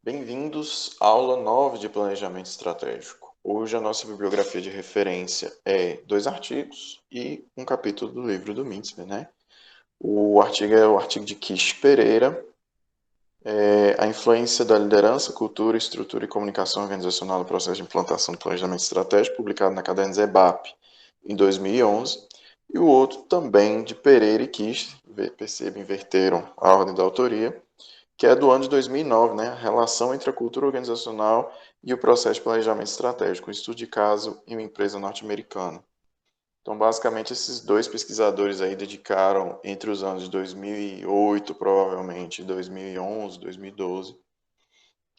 Bem-vindos à aula 9 de Planejamento Estratégico. Hoje a nossa bibliografia de referência é 2 artigos e um capítulo do livro do Mintzberg, né? O artigo é o artigo de Kish Pereira, a influência da liderança, cultura, estrutura e comunicação organizacional no processo de implantação do planejamento estratégico, publicado na Caderno Zebap em 2011, e o outro também de Pereira e Kish, perceba, inverteram a ordem da autoria, que é do ano de 2009, né? A relação entre a cultura organizacional e o processo de planejamento estratégico, um estudo de caso em uma empresa norte-americana. Então, basicamente, esses dois pesquisadores aí dedicaram entre os anos de 2008, provavelmente, 2011, 2012,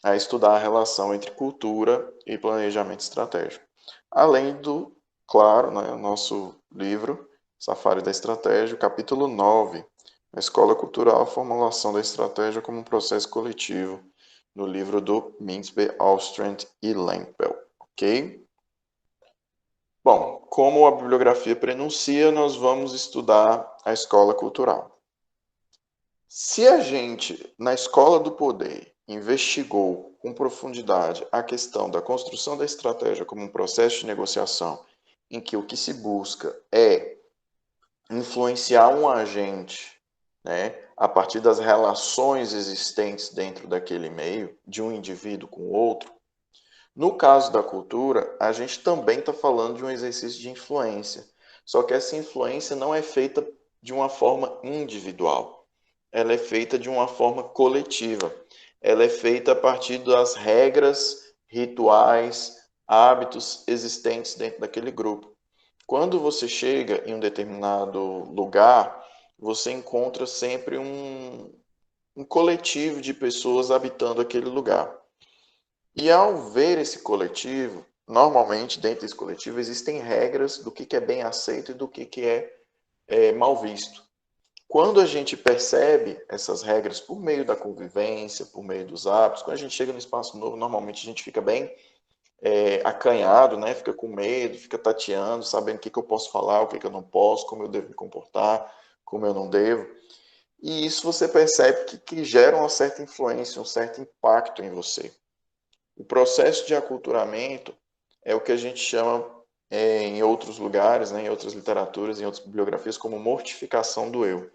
a estudar a relação entre cultura e planejamento estratégico. Além do, claro, né, nosso livro, Safari da Estratégia, o capítulo 9, a Escola Cultural, a Formulação da Estratégia como um Processo Coletivo, no livro do Mintzberg, Alstrand e Lempel, ok? Bom, como a bibliografia prenuncia, nós vamos estudar a escola cultural. Se a gente, na escola do poder, investigou com profundidade a questão da construção da estratégia como um processo de negociação, em que o que se busca é influenciar um agente, né, a partir das relações existentes dentro daquele meio, de um indivíduo com o outro, no caso da cultura, a gente também está falando de um exercício de influência. Só que essa influência não é feita de uma forma individual. Ela é feita de uma forma coletiva. Ela é feita a partir das regras, rituais, hábitos existentes dentro daquele grupo. Quando você chega em um determinado lugar, você encontra sempre um coletivo de pessoas habitando aquele lugar. E ao ver esse coletivo, normalmente dentro desse coletivo existem regras do que é bem aceito e do que é mal visto. Quando a gente percebe essas regras por meio da convivência, por meio dos hábitos, quando a gente chega no espaço novo, normalmente a gente fica bem acanhado, né? Fica com medo, fica tateando, sabendo o que eu posso falar, o que eu não posso, como eu devo me comportar, como eu não devo. E isso você percebe que gera uma certa influência, um certo impacto em você. O processo de aculturamento é o que a gente chama em outros lugares, né, em outras literaturas, em outras bibliografias, como mortificação do eu.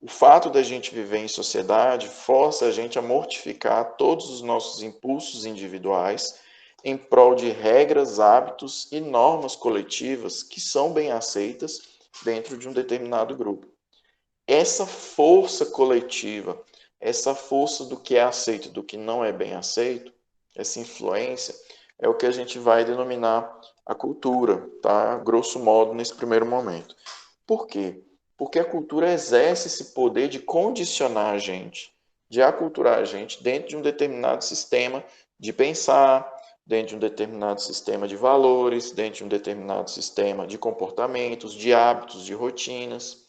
O fato da gente viver em sociedade força a gente a mortificar todos os nossos impulsos individuais em prol de regras, hábitos e normas coletivas que são bem aceitas dentro de um determinado grupo. Essa força coletiva, essa força do que é aceito e do que não é bem aceito, essa influência, é o que a gente vai denominar a cultura, tá? Grosso modo, nesse primeiro momento. Por quê? Porque a cultura exerce esse poder de condicionar a gente, de aculturar a gente dentro de um determinado sistema de pensar, dentro de um determinado sistema de valores, dentro de um determinado sistema de comportamentos, de hábitos, de rotinas,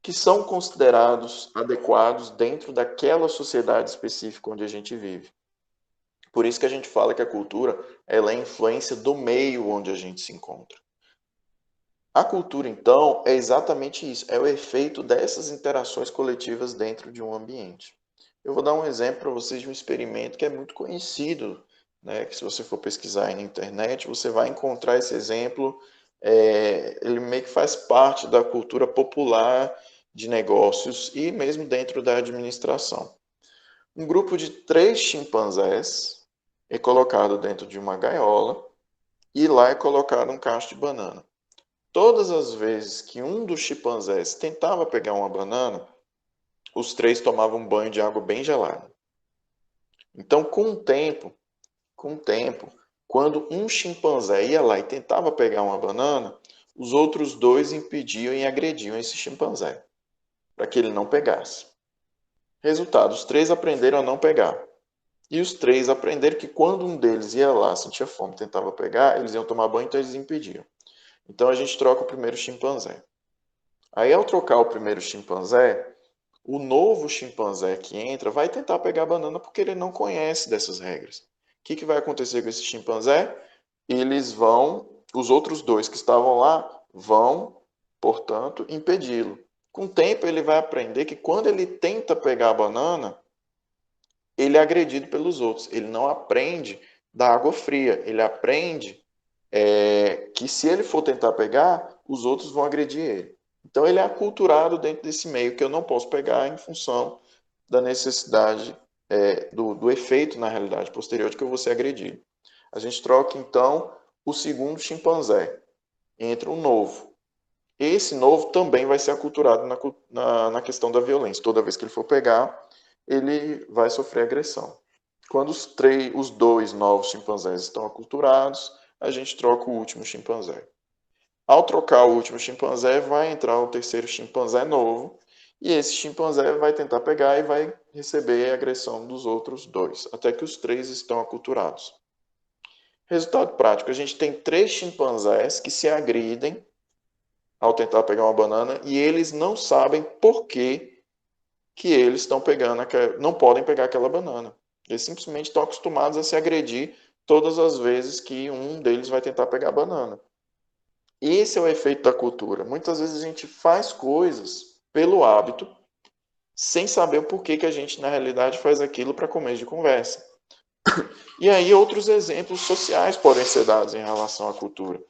que são considerados adequados dentro daquela sociedade específica onde a gente vive. Por isso que a gente fala que a cultura ela é a influência do meio onde a gente se encontra. A cultura, então, é exatamente isso, é o efeito dessas interações coletivas dentro de um ambiente. Eu vou dar um exemplo para vocês de um experimento que é muito conhecido, né? Que se você for pesquisar aí na internet, você vai encontrar esse exemplo. Ele meio que faz parte da cultura popular de negócios e mesmo dentro da administração. Um grupo de 3 chimpanzés é colocado dentro de uma gaiola e lá é colocado um cacho de banana. Todas as vezes que um dos chimpanzés tentava pegar uma banana, os 3 tomavam um banho de água bem gelada. Então, com o tempo, quando um chimpanzé ia lá e tentava pegar uma banana, os outros 2 impediam e agrediam esse chimpanzé, para que ele não pegasse. Resultado, os 3 aprenderam a não pegar. E os 3 aprenderam que quando um deles ia lá, sentia fome, tentava pegar, eles iam tomar banho, então eles impediam. Então a gente troca o primeiro chimpanzé. Aí ao trocar o primeiro chimpanzé, o novo chimpanzé que entra vai tentar pegar a banana porque ele não conhece dessas regras. O que vai acontecer com esse chimpanzé? Os outros 2 que estavam lá, vão, portanto, impedi-lo. Com o tempo ele vai aprender que quando ele tenta pegar a banana, ele é agredido pelos outros. Ele não aprende da água fria. Ele aprende que se ele for tentar pegar, os outros vão agredir ele. Então ele é aculturado dentro desse meio que eu não posso pegar em função da necessidade do efeito, na realidade, posterior de que eu vou ser agredido. A gente troca, então, o segundo chimpanzé. Entra um novo. Esse novo também vai ser aculturado na questão da violência. Toda vez que ele for pegar, ele vai sofrer agressão. Quando os dois novos chimpanzés estão aculturados, a gente troca o último chimpanzé. Ao trocar o último chimpanzé, vai entrar o terceiro chimpanzé novo, e esse chimpanzé vai tentar pegar e vai receber a agressão dos outros dois, até que os três estão aculturados. Resultado prático, a gente tem 3 chimpanzés que se agridem ao tentar pegar uma banana e eles não sabem por que eles estão pegando, não podem pegar aquela banana. Eles simplesmente estão acostumados a se agredir todas as vezes que um deles vai tentar pegar a banana. Esse é o efeito da cultura. Muitas vezes a gente faz coisas pelo hábito, sem saber o porquê que a gente, na realidade, faz aquilo para começo de conversa. E aí outros exemplos sociais podem ser dados em relação à cultura.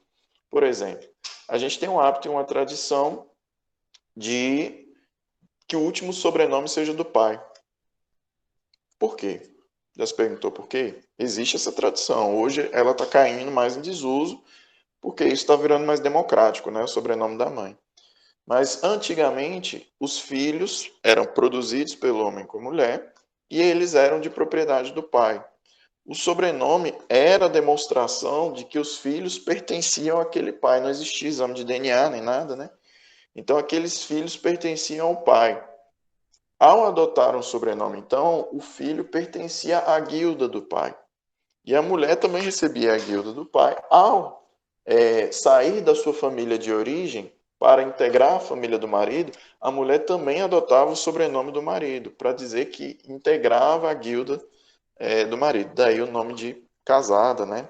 Por exemplo, a gente tem um hábito e uma tradição de que o último sobrenome seja do pai. Por quê? Já se perguntou por quê? Existe essa tradição. Hoje ela está caindo mais em desuso, porque isso está virando mais democrático, né? O sobrenome da mãe. Mas antigamente, os filhos eram produzidos pelo homem com a mulher e eles eram de propriedade do pai. O sobrenome era a demonstração de que os filhos pertenciam àquele pai. Não existia exame de DNA nem nada, né? Então aqueles filhos pertenciam ao pai. Ao adotar um sobrenome, então, o filho pertencia à guilda do pai. E a mulher também recebia a guilda do pai. Ao sair da sua família de origem para integrar a família do marido, a mulher também adotava o sobrenome do marido, para dizer que integrava a guilda do marido. Daí o nome de casada, né?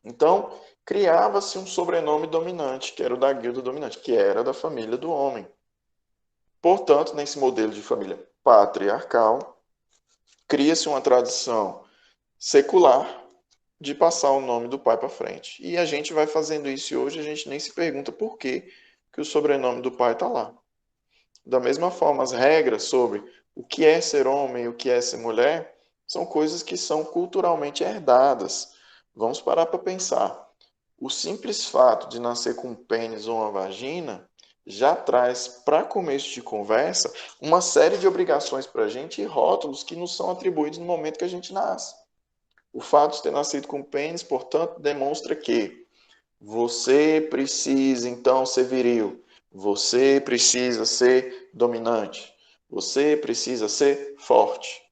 Então, criava-se um sobrenome dominante, que era o da guilda dominante, que era da família do homem. Portanto, nesse modelo de família patriarcal, cria-se uma tradição secular de passar o nome do pai para frente. E a gente vai fazendo isso e hoje a gente nem se pergunta por que o sobrenome do pai está lá. Da mesma forma, as regras sobre o que é ser homem e o que é ser mulher são coisas que são culturalmente herdadas. Vamos parar para pensar. O simples fato de nascer com um pênis ou uma vagina já traz para começo de conversa uma série de obrigações para a gente e rótulos que nos são atribuídos no momento que a gente nasce. O fato de ter nascido com pênis, portanto, demonstra que você precisa então ser viril, você precisa ser dominante, você precisa ser forte.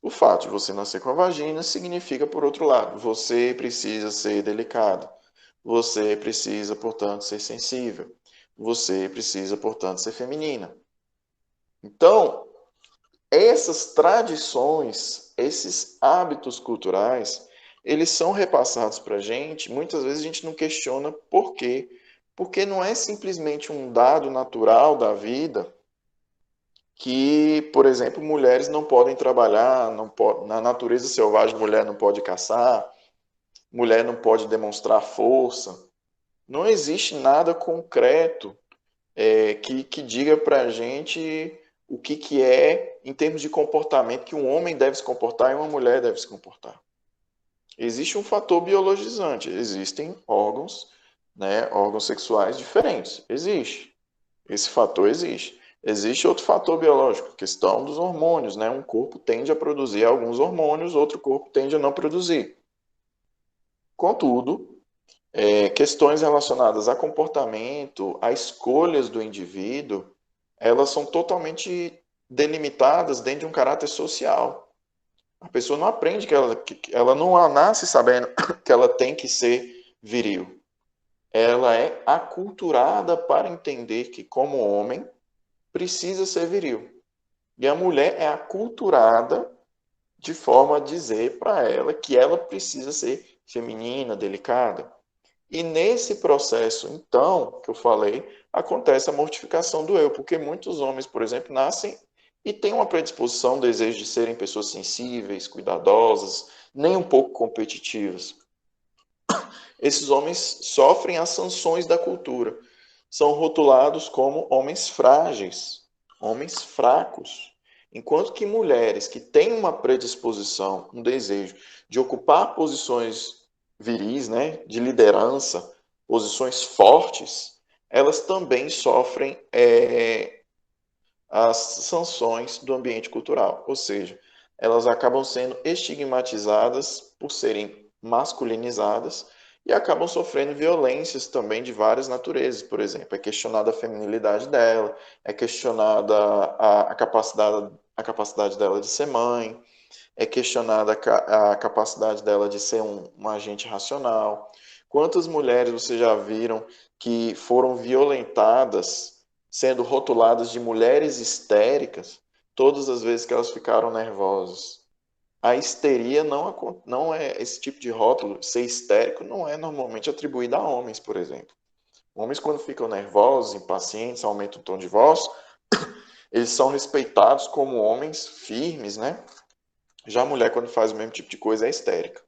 O fato de você nascer com a vagina significa, por outro lado, você precisa ser delicado, você precisa, portanto, ser sensível, você precisa, portanto, ser feminina. Então, essas tradições, esses hábitos culturais, eles são repassados para a gente. Muitas vezes a gente não questiona por quê. Porque não é simplesmente um dado natural da vida que, por exemplo, mulheres não podem trabalhar, na natureza selvagem, mulher não pode caçar, mulher não pode demonstrar força. Não existe nada concreto que diga para a gente o que é, em termos de comportamento, que um homem deve se comportar e uma mulher deve se comportar. Existe um fator biologizante, existem órgãos, né, órgãos sexuais diferentes. Existe. Esse fator existe. Existe outro fator biológico, questão dos hormônios, né? Um corpo tende a produzir alguns hormônios, outro corpo tende a não produzir. Contudo, questões relacionadas a comportamento, a escolhas do indivíduo, elas são totalmente delimitadas dentro de um caráter social. A pessoa não aprende que ela não nasce sabendo que ela tem que ser viril. Ela é aculturada para entender que, como homem, precisa ser viril. E a mulher é aculturada de forma a dizer para ela que ela precisa ser feminina, delicada. E nesse processo, então, que eu falei, acontece a mortificação do eu, porque muitos homens, por exemplo, nascem e têm uma predisposição, um desejo de serem pessoas sensíveis, cuidadosas, nem um pouco competitivas. Esses homens sofrem as sanções da cultura. São rotulados como homens frágeis, homens fracos. Enquanto que mulheres que têm uma predisposição, um desejo de ocupar posições viris, né, de liderança, posições fortes, elas também sofrem as sanções do ambiente cultural. Ou seja, elas acabam sendo estigmatizadas por serem masculinizadas e acabam sofrendo violências também de várias naturezas. Por exemplo, é questionada a feminilidade dela, é questionada a capacidade dela de ser mãe, é questionada a capacidade dela de ser um agente racional. Quantas mulheres vocês já viram que foram violentadas, sendo rotuladas de mulheres histéricas, todas as vezes que elas ficaram nervosas? A histeria não é esse tipo de rótulo, ser histérico não é normalmente atribuído a homens, por exemplo. Homens, quando ficam nervosos, impacientes, aumentam o tom de voz, eles são respeitados como homens firmes, né? Já a mulher, quando faz o mesmo tipo de coisa, é histérica.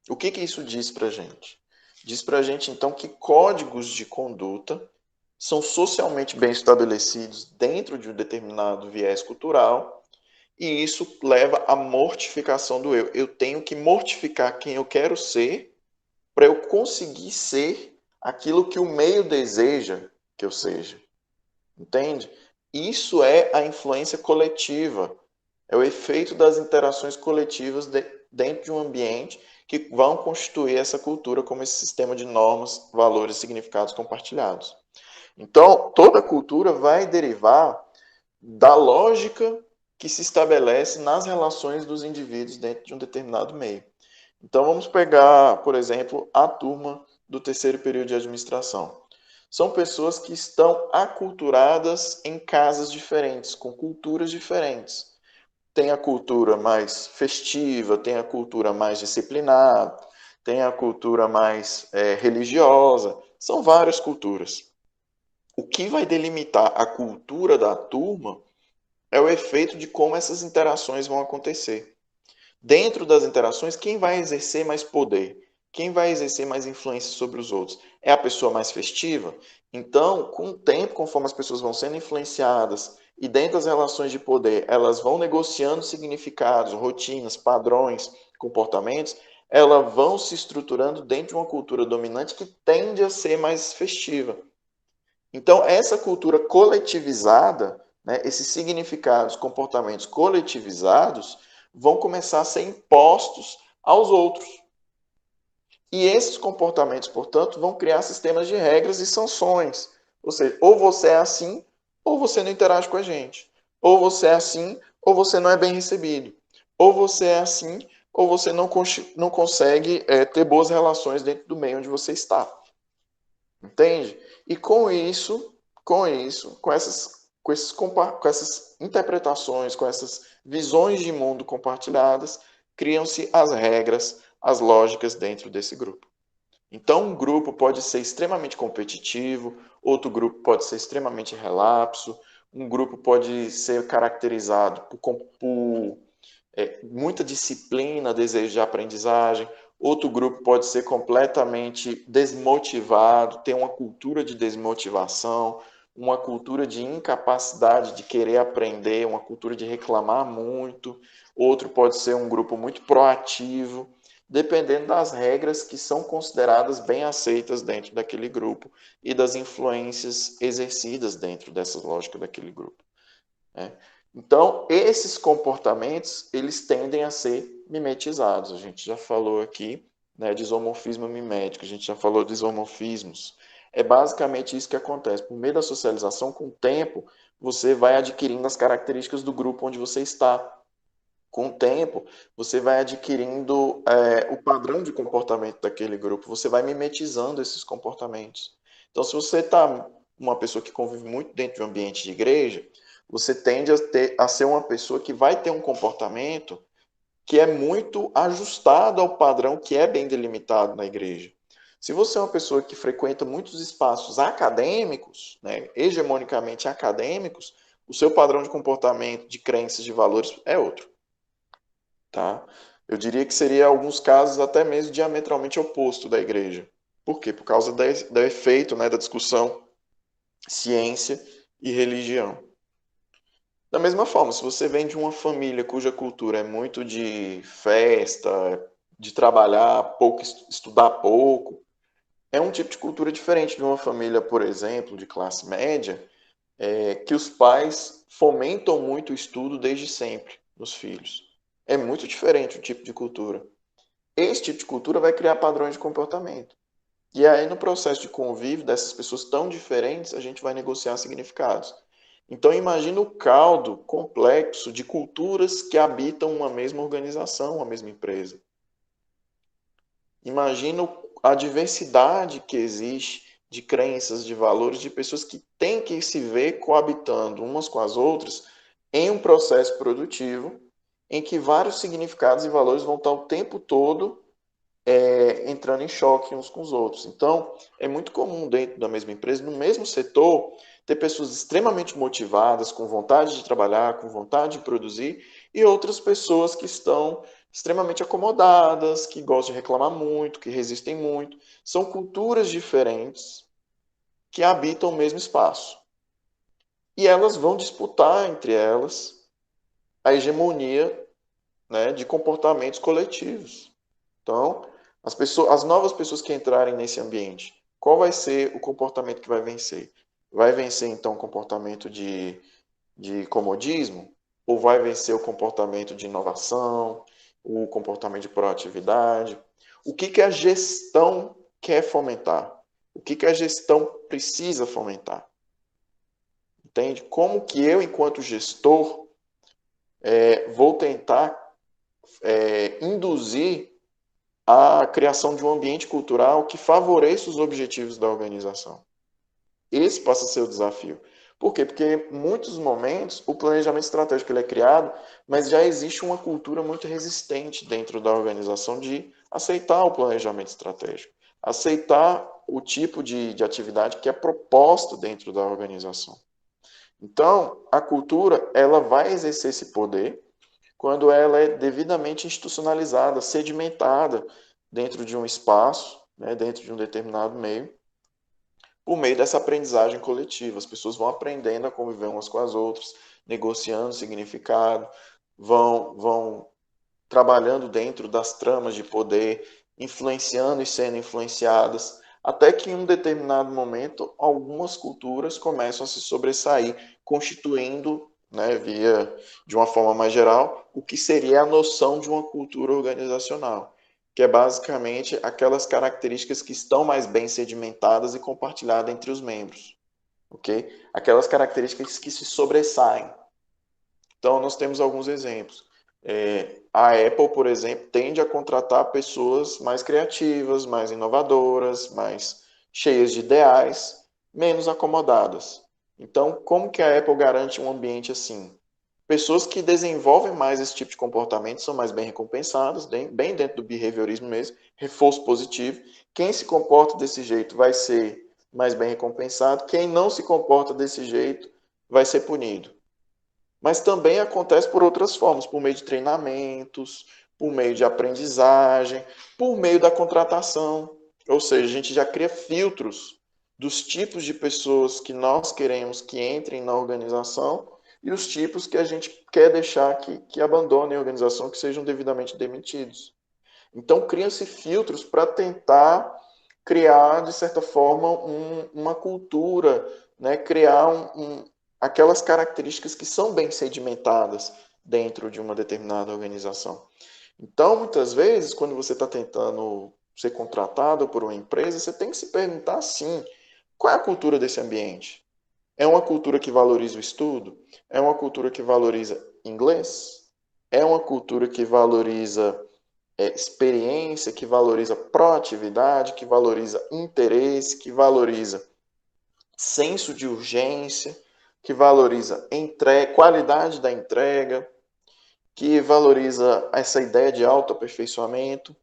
O que que isso diz pra gente? Diz pra gente, então, que códigos de conduta são socialmente bem estabelecidos dentro de um determinado viés cultural e isso leva à mortificação do eu. Eu tenho que mortificar quem eu quero ser para eu conseguir ser aquilo que o meio deseja que eu seja. Entende? Isso é a influência coletiva. É o efeito das interações coletivas dentro de um ambiente que vão constituir essa cultura como esse sistema de normas, valores e significados compartilhados. Então, toda cultura vai derivar da lógica que se estabelece nas relações dos indivíduos dentro de um determinado meio. Então, vamos pegar, por exemplo, a turma do terceiro período de administração. São pessoas que estão aculturadas em casas diferentes, com culturas diferentes. Tem a cultura mais festiva, tem a cultura mais disciplinada, tem a cultura mais religiosa. São várias culturas. O que vai delimitar a cultura da turma é o efeito de como essas interações vão acontecer. Dentro das interações, quem vai exercer mais poder? Quem vai exercer mais influência sobre os outros? É a pessoa mais festiva? Então, com o tempo, conforme as pessoas vão sendo influenciadas e dentro das relações de poder, elas vão negociando significados, rotinas, padrões, comportamentos, elas vão se estruturando dentro de uma cultura dominante que tende a ser mais festiva. Então, essa cultura coletivizada, né, esses significados, comportamentos coletivizados, vão começar a ser impostos aos outros. E esses comportamentos, portanto, vão criar sistemas de regras e sanções. Ou seja, ou você é assim, ou você não interage com a gente. Ou você é assim, ou você não é bem recebido. Ou você é assim, ou você não consegue ter boas relações dentro do meio onde você está. Entende? E com essas interpretações, com essas visões de mundo compartilhadas, criam-se as regras, as lógicas dentro desse grupo. Então, um grupo pode ser extremamente competitivo, outro grupo pode ser extremamente relapso, um grupo pode ser caracterizado por muita disciplina, desejo de aprendizagem. Outro grupo pode ser completamente desmotivado, ter uma cultura de desmotivação, uma cultura de incapacidade de querer aprender, uma cultura de reclamar muito. Outro pode ser um grupo muito proativo, dependendo das regras que são consideradas bem aceitas dentro daquele grupo e das influências exercidas dentro dessa lógica daquele grupo, né? Então, esses comportamentos, eles tendem a ser mimetizados. A gente já falou aqui, né, de isomorfismo mimético, a gente já falou de isomorfismos. É basicamente isso que acontece. Por meio da socialização, com o tempo, você vai adquirindo as características do grupo onde você está. Com o tempo, você vai adquirindo o padrão de comportamento daquele grupo, você vai mimetizando esses comportamentos. Então, se você está uma pessoa que convive muito dentro de um ambiente de igreja, você tende a ser uma pessoa que vai ter um comportamento que é muito ajustado ao padrão que é bem delimitado na igreja. Se você é uma pessoa que frequenta muitos espaços acadêmicos, né, hegemonicamente acadêmicos, o seu padrão de comportamento, de crenças, de valores é outro, tá? Eu diria que seria, em alguns casos, até mesmo diametralmente oposto da igreja. Por quê? Por causa do efeito, né, da discussão ciência e religião. Da mesma forma, se você vem de uma família cuja cultura é muito de festa, de trabalhar pouco, estudar pouco, é um tipo de cultura diferente de uma família, por exemplo, de classe média, que os pais fomentam muito o estudo desde sempre nos filhos. É muito diferente o tipo de cultura. Esse tipo de cultura vai criar padrões de comportamento. E aí, no processo de convívio dessas pessoas tão diferentes, a gente vai negociar significados. Então, imagina o caldo complexo de culturas que habitam uma mesma organização, uma mesma empresa. Imagina a diversidade que existe de crenças, de valores, de pessoas que têm que se ver coabitando umas com as outras em um processo produtivo em que vários significados e valores vão estar o tempo todo entrando em choque uns com os outros. Então, é muito comum dentro da mesma empresa, no mesmo setor, ter pessoas extremamente motivadas, com vontade de trabalhar, com vontade de produzir, e outras pessoas que estão extremamente acomodadas, que gostam de reclamar muito, que resistem muito. São culturas diferentes que habitam o mesmo espaço. E elas vão disputar entre elas a hegemonia, né, de comportamentos coletivos. Então, as novas pessoas que entrarem nesse ambiente, qual vai ser o comportamento que vai vencer? Vai vencer, então, o comportamento de comodismo? Ou vai vencer o comportamento de inovação, o comportamento de proatividade? O que a gestão quer fomentar? O que a gestão precisa fomentar? Entende? Como que eu, enquanto gestor, vou tentar induzir a criação de um ambiente cultural que favoreça os objetivos da organização. Esse passa a ser o desafio. Por quê? Porque em muitos momentos o planejamento estratégico ele é criado, mas já existe uma cultura muito resistente dentro da organização de aceitar o planejamento estratégico, aceitar o tipo de atividade que é proposta dentro da organização. Então, a cultura ela vai exercer esse poder quando ela é devidamente institucionalizada, sedimentada dentro de um espaço, né, dentro de um determinado meio, por meio dessa aprendizagem coletiva. As pessoas vão aprendendo a conviver umas com as outras, negociando significado, vão trabalhando dentro das tramas de poder, influenciando e sendo influenciadas, até que em um determinado momento algumas culturas começam a se sobressair, constituindo, né, de uma forma mais geral, o que seria a noção de uma cultura organizacional, que é basicamente aquelas características que estão mais bem sedimentadas e compartilhadas entre os membros, ok? Aquelas características que se sobressaem. Então, nós temos alguns exemplos. A Apple, por exemplo, tende a contratar pessoas mais criativas, mais inovadoras, mais cheias de ideais, menos acomodadas. Então, como que a Apple garante um ambiente assim? Pessoas que desenvolvem mais esse tipo de comportamento são mais bem recompensadas, bem dentro do behaviorismo mesmo, reforço positivo. Quem se comporta desse jeito vai ser mais bem recompensado, quem não se comporta desse jeito vai ser punido. Mas também acontece por outras formas, por meio de treinamentos, por meio de aprendizagem, por meio da contratação. Ou seja, a gente já cria filtros dos tipos de pessoas que nós queremos que entrem na organização e os tipos que a gente quer deixar que abandonem a organização, que sejam devidamente demitidos. Então, criam-se filtros para tentar criar, de certa forma, uma cultura, né? Criar aquelas características que são bem sedimentadas dentro de uma determinada organização. Então, muitas vezes, quando você está tentando ser contratado por uma empresa, você tem que se perguntar, sim, qual é a cultura desse ambiente? É uma cultura que valoriza o estudo? É uma cultura que valoriza inglês? É uma cultura que valoriza experiência, que valoriza proatividade, que valoriza interesse, que valoriza senso de urgência, que valoriza qualidade da entrega, que valoriza essa ideia de autoaperfeiçoamento.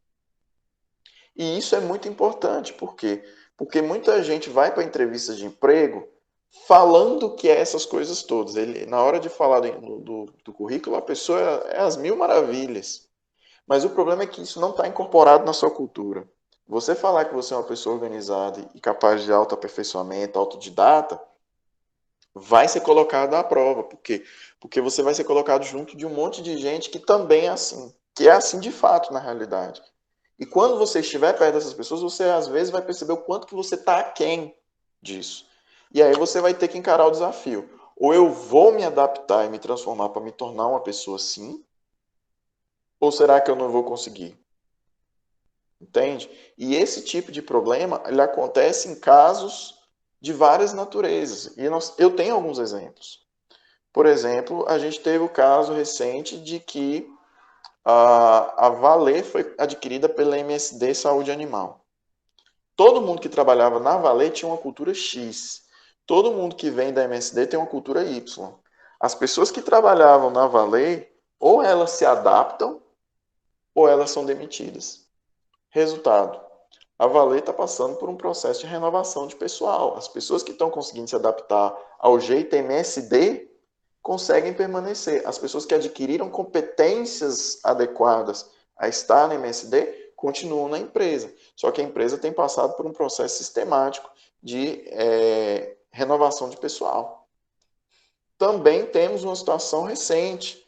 E isso é muito importante, por quê? Porque muita gente vai para entrevistas de emprego falando que é essas coisas todas. Ele, na hora de falar do currículo, a pessoa é as mil maravilhas. Mas o problema é que isso não está incorporado na sua cultura. Você falar que você é uma pessoa organizada e capaz de autoaperfeiçoamento, autodidata, vai ser colocado à prova. Por quê? Porque você vai ser colocado junto de um monte de gente que também é assim. Que é assim de fato, na realidade. E quando você estiver perto dessas pessoas, você às vezes vai perceber o quanto que você está aquém disso. E aí você vai ter que encarar o desafio. Ou eu vou me adaptar e me transformar para me tornar uma pessoa assim, ou será que eu não vou conseguir? Entende? E esse tipo de problema, ele acontece em casos de várias naturezas. E eu tenho alguns exemplos. Por exemplo, a gente teve o caso recente de que a Valer foi adquirida pela MSD Saúde Animal. Todo mundo que trabalhava na Valer tinha uma cultura X. Todo mundo que vem da MSD tem uma cultura Y. As pessoas que trabalhavam na Valer, ou elas se adaptam, ou elas são demitidas. Resultado: a Valer está passando por um processo de renovação de pessoal. As pessoas que estão conseguindo se adaptar ao jeito MSD conseguem permanecer. As pessoas que adquiriram competências adequadas a estar na MSD continuam na empresa. Só que a empresa tem passado por um processo sistemático de renovação de pessoal. Também temos uma situação recente.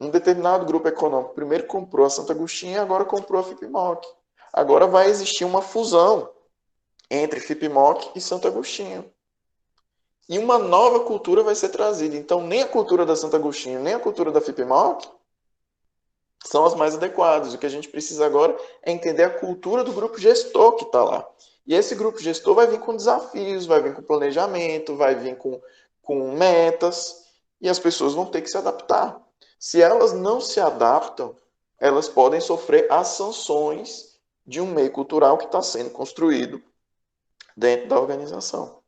Um determinado grupo econômico primeiro comprou a Santo Agostinho e agora comprou a FIPMOC. Agora vai existir uma fusão entre FIPMOC e Santo Agostinho. E uma nova cultura vai ser trazida. Então, nem a cultura da Santo Agostinho, nem a cultura da FIPMOC são as mais adequadas. O que a gente precisa agora é entender a cultura do grupo gestor que está lá. E esse grupo gestor vai vir com desafios, vai vir com planejamento, vai vir com metas, e as pessoas vão ter que se adaptar. Se elas não se adaptam, elas podem sofrer as sanções de um meio cultural que está sendo construído dentro da organização.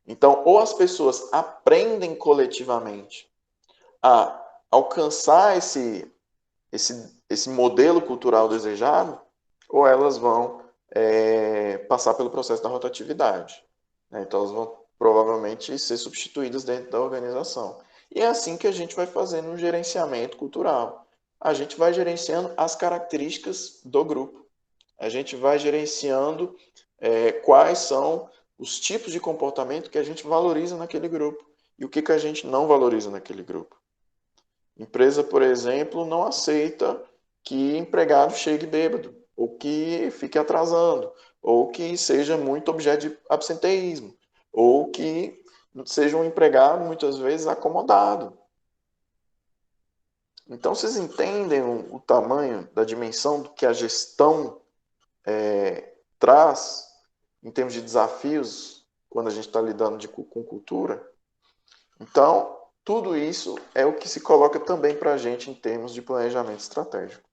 Então, ou as pessoas aprendem coletivamente a alcançar esse modelo cultural desejado, ou elas vão passar pelo processo da rotatividade. Né? Então, elas vão provavelmente ser substituídas dentro da organização. E é assim que a gente vai fazendo um gerenciamento cultural. A gente vai gerenciando as características do grupo. A gente vai gerenciando quais são os tipos de comportamento que a gente valoriza naquele grupo e o que, que a gente não valoriza naquele grupo. Empresa, por exemplo, não aceita que empregado chegue bêbado, ou que fique atrasando, ou que seja muito objeto de absenteísmo, ou que seja um empregado muitas vezes acomodado. Então, vocês entendem o tamanho da dimensão do que a gestão traz em termos de desafios quando a gente está lidando com cultura? Então, tudo isso é o que se coloca também para a gente em termos de planejamento estratégico.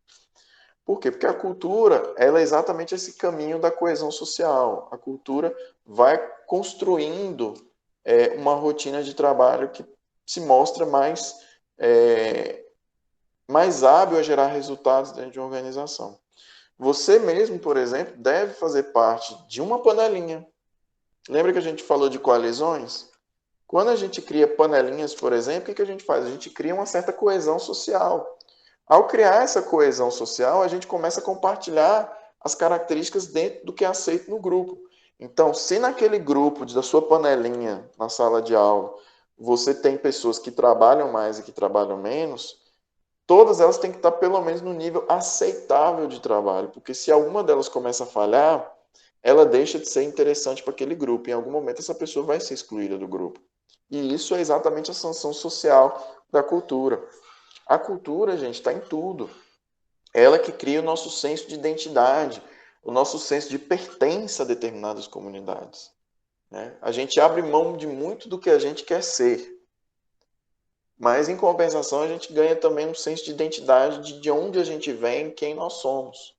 Por quê? Porque a cultura ela é exatamente esse caminho da coesão social. A cultura vai construindo uma rotina de trabalho que se mostra mais hábil a gerar resultados dentro de uma organização. Você mesmo, por exemplo, deve fazer parte de uma panelinha. Lembra que a gente falou de coalizões? Quando a gente cria panelinhas, por exemplo, o que a gente faz? A gente cria uma certa coesão social. Ao criar essa coesão social, a gente começa a compartilhar as características dentro do que é aceito no grupo. Então, se naquele grupo da sua panelinha, na sala de aula, você tem pessoas que trabalham mais e que trabalham menos, todas elas têm que estar pelo menos no nível aceitável de trabalho, porque se alguma delas começa a falhar, ela deixa de ser interessante para aquele grupo. Em algum momento, essa pessoa vai ser excluída do grupo. E isso é exatamente a sanção social da cultura. A cultura, gente, está em tudo. Ela que cria o nosso senso de identidade, o nosso senso de pertença a determinadas comunidades. Né? A gente abre mão de muito do que a gente quer ser. Mas, em compensação, a gente ganha também um senso de identidade de onde a gente vem, quem nós somos.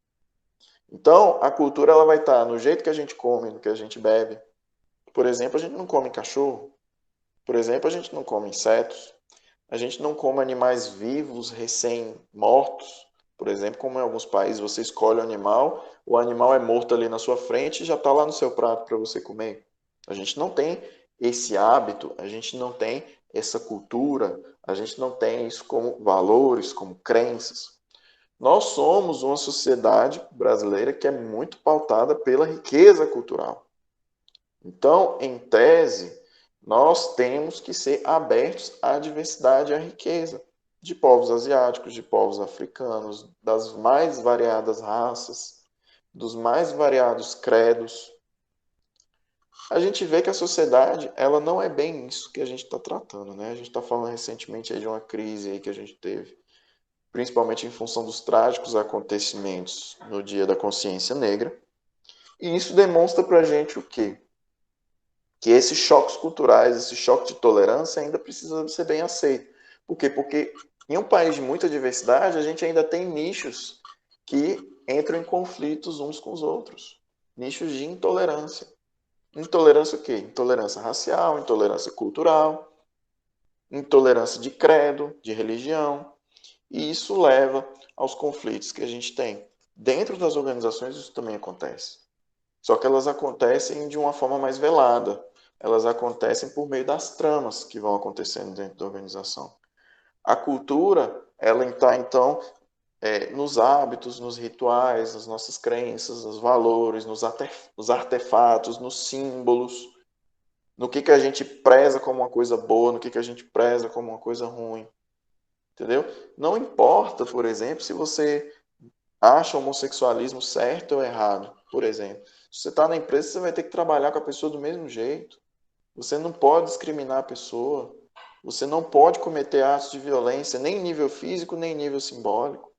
Então, a cultura ela vai estar no jeito que a gente come, no que a gente bebe. Por exemplo, a gente não come cachorro. Por exemplo, a gente não come insetos. A gente não come animais vivos, recém-mortos. Por exemplo, como em alguns países você escolhe o animal é morto ali na sua frente e já está lá no seu prato para você comer. A gente não tem esse hábito, a gente não tem essa cultura, a gente não tem isso como valores, como crenças. Nós somos uma sociedade brasileira que é muito pautada pela riqueza cultural. Então, em tese, nós temos que ser abertos à diversidade e à riqueza de povos asiáticos, de povos africanos, das mais variadas raças, dos mais variados credos. A gente vê que a sociedade, ela não é bem isso que a gente está tratando, né? A gente está falando recentemente aí de uma crise aí que a gente teve, principalmente em função dos trágicos acontecimentos no Dia da Consciência Negra. E isso demonstra para a gente o quê? Que esses choques culturais, esse choque de tolerância ainda precisa ser bem aceito. Por quê? Porque em um país de muita diversidade, a gente ainda tem nichos que entram em conflitos uns com os outros. Nichos de intolerância. Intolerância o quê? Intolerância racial, intolerância cultural, intolerância de credo, de religião. E isso leva aos conflitos que a gente tem. Dentro das organizações isso também acontece. Só que elas acontecem de uma forma mais velada. Elas acontecem por meio das tramas que vão acontecendo dentro da organização. A cultura, ela está, então, nos hábitos, nos rituais, nas nossas crenças, nos valores, nos artefatos, nos símbolos, no que a gente preza como uma coisa boa, no que a gente preza como uma coisa ruim. Entendeu? Não importa, por exemplo, se você acha o homossexualismo certo ou errado, por exemplo. Se você está na empresa, você vai ter que trabalhar com a pessoa do mesmo jeito. Você não pode discriminar a pessoa. Você não pode cometer atos de violência, nem em nível físico, nem em nível simbólico.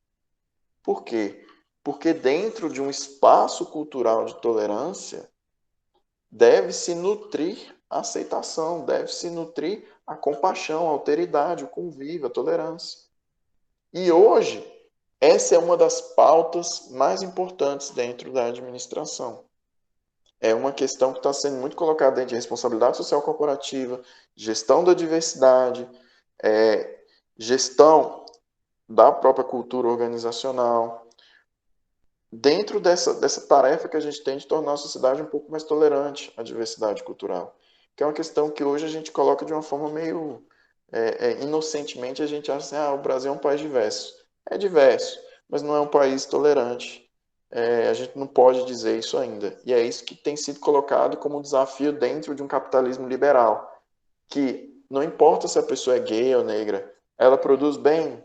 Por quê? Porque dentro de um espaço cultural de tolerância, deve-se nutrir a aceitação, deve-se nutrir a compaixão, a alteridade, o convívio, a tolerância. E hoje, essa é uma das pautas mais importantes dentro da administração. É uma questão que está sendo muito colocada dentro de responsabilidade social corporativa, gestão da diversidade, gestão da própria cultura organizacional, dentro dessa tarefa que a gente tem de tornar a sociedade um pouco mais tolerante à diversidade cultural, que é uma questão que hoje a gente coloca de uma forma meio inocentemente, a gente acha assim, o Brasil é um país diverso. É diverso, mas não é um país tolerante. A gente não pode dizer isso ainda. E é isso que tem sido colocado como desafio dentro de um capitalismo liberal, que não importa se a pessoa é gay ou negra, ela produz bem,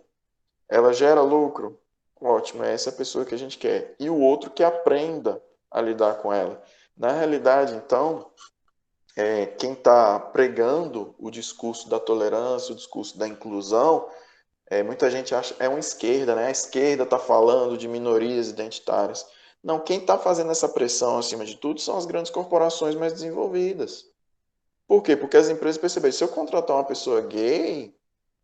ela gera lucro, ótimo, é essa pessoa que a gente quer. E o outro que aprenda a lidar com ela. Na realidade, então, quem está pregando o discurso da tolerância, o discurso da inclusão, muita gente acha é uma esquerda, né? A esquerda está falando de minorias identitárias. Não, quem está fazendo essa pressão acima de tudo são as grandes corporações mais desenvolvidas. Por quê? Porque as empresas perceberam, se eu contratar uma pessoa gay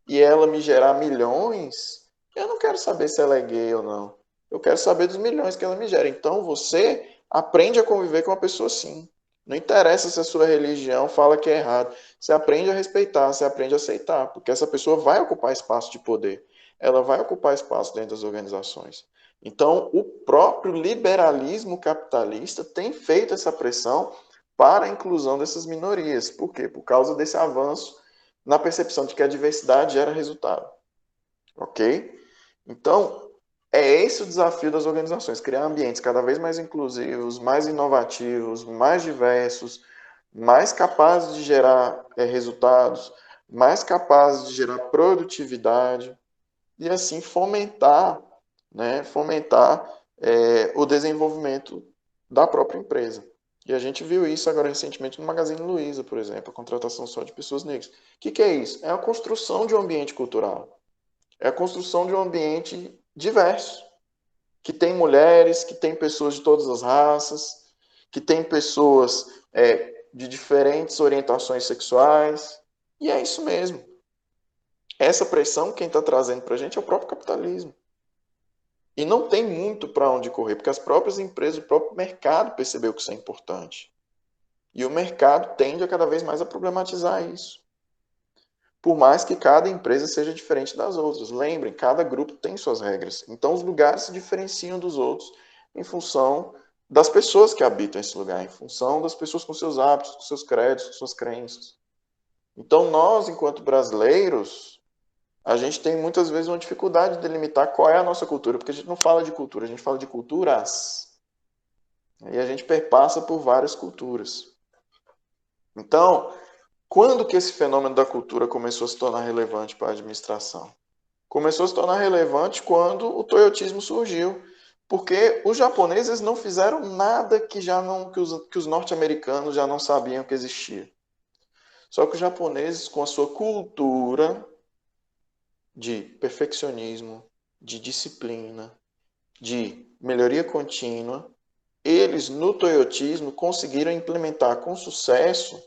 e ela me gerar milhões, eu não quero saber se ela é gay ou não. Eu quero saber dos milhões que ela me gera. Então você aprende a conviver com uma pessoa assim. Não interessa se a sua religião fala que é errado. Você aprende a respeitar, você aprende a aceitar, porque essa pessoa vai ocupar espaço de poder. Ela vai ocupar espaço dentro das organizações. Então, o próprio liberalismo capitalista tem feito essa pressão para a inclusão dessas minorias. Por quê? Por causa desse avanço na percepção de que a diversidade gera resultado. Ok? Então, é esse o desafio das organizações, criar ambientes cada vez mais inclusivos, mais inovativos, mais diversos, mais capazes de gerar resultados, mais capazes de gerar produtividade e assim fomentar, né, o desenvolvimento da própria empresa. E a gente viu isso agora recentemente no Magazine Luiza, por exemplo, a contratação só de pessoas negras. O que é isso? É a construção de um ambiente cultural. É a construção de um ambiente diverso, que tem mulheres, que tem pessoas de todas as raças, que tem pessoas de diferentes orientações sexuais. E é isso mesmo. Essa pressão, quem está trazendo para a gente é o próprio capitalismo. E não tem muito para onde correr, porque as próprias empresas, o próprio mercado percebeu que isso é importante. E o mercado tende a cada vez mais a problematizar isso. Por mais que cada empresa seja diferente das outras. Lembrem, cada grupo tem suas regras. Então, os lugares se diferenciam dos outros em função das pessoas que habitam esse lugar, em função das pessoas com seus hábitos, com seus credos, com suas crenças. Então, nós, enquanto brasileiros, a gente tem muitas vezes uma dificuldade de delimitar qual é a nossa cultura, porque a gente não fala de cultura, a gente fala de culturas. E a gente perpassa por várias culturas. Então, quando que esse fenômeno da cultura começou a se tornar relevante para a administração? Começou a se tornar relevante quando o toyotismo surgiu, porque os japoneses não fizeram nada que os norte-americanos já não sabiam que existia. Só que os japoneses, com a sua cultura de perfeccionismo, de disciplina, de melhoria contínua, eles no toyotismo conseguiram implementar com sucesso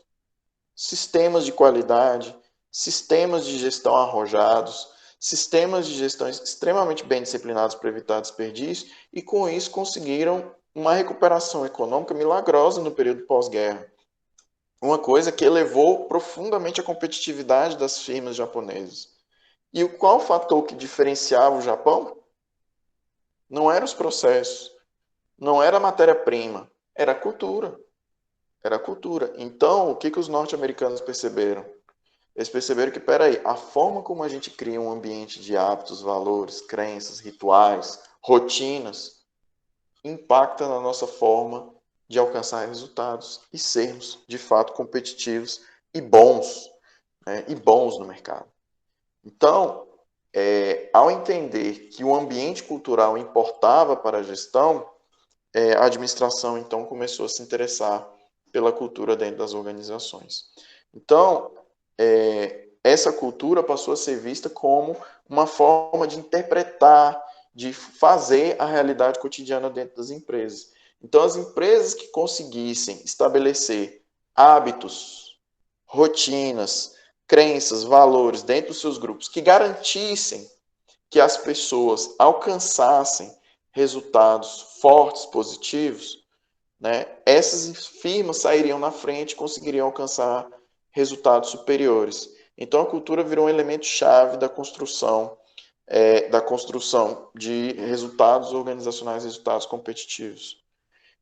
sistemas de qualidade, sistemas de gestão arrojados, sistemas de gestão extremamente bem disciplinados para evitar desperdício, e com isso conseguiram uma recuperação econômica milagrosa no período pós-guerra. Uma coisa que elevou profundamente a competitividade das firmas japonesas. E qual fator que diferenciava o Japão? Não eram os processos, não era a matéria-prima, era a cultura. Era a cultura. Então, o que os norte-americanos perceberam? Eles perceberam que, peraí, a forma como a gente cria um ambiente de hábitos, valores, crenças, rituais, rotinas, impacta na nossa forma de alcançar resultados e sermos, de fato, competitivos e bons, né? E bons no mercado. Então, ao entender que o ambiente cultural importava para a gestão, a administração, então, começou a se interessar pela cultura dentro das organizações. Então, essa cultura passou a ser vista como uma forma de interpretar, de fazer a realidade cotidiana dentro das empresas. Então, as empresas que conseguissem estabelecer hábitos, rotinas, crenças, valores dentro dos seus grupos que garantissem que as pessoas alcançassem resultados fortes, positivos, né, essas firmas sairiam na frente e conseguiriam alcançar resultados superiores. Então a cultura virou um elemento chave da construção de resultados organizacionais, resultados competitivos.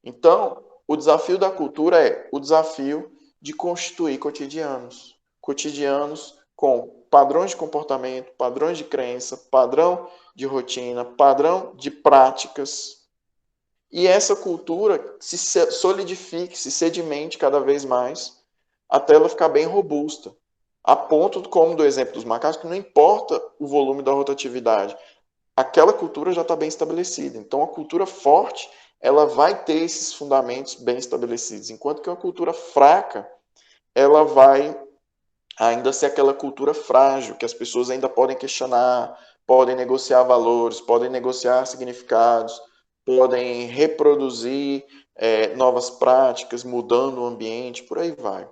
Então, o desafio da cultura é o desafio de constituir cotidianos. Cotidianos com padrões de comportamento, padrões de crença, padrão de rotina, padrão de práticas. E essa cultura se solidifique, se sedimente cada vez mais, até ela ficar bem robusta. A ponto, como do exemplo dos macacos, que não importa o volume da rotatividade, aquela cultura já está bem estabelecida. Então, a cultura forte, ela vai ter esses fundamentos bem estabelecidos, enquanto que uma cultura fraca, ela vai ainda ser aquela cultura frágil, que as pessoas ainda podem questionar, podem negociar valores, podem negociar significados, podem reproduzir novas práticas, mudando o ambiente, por aí vai.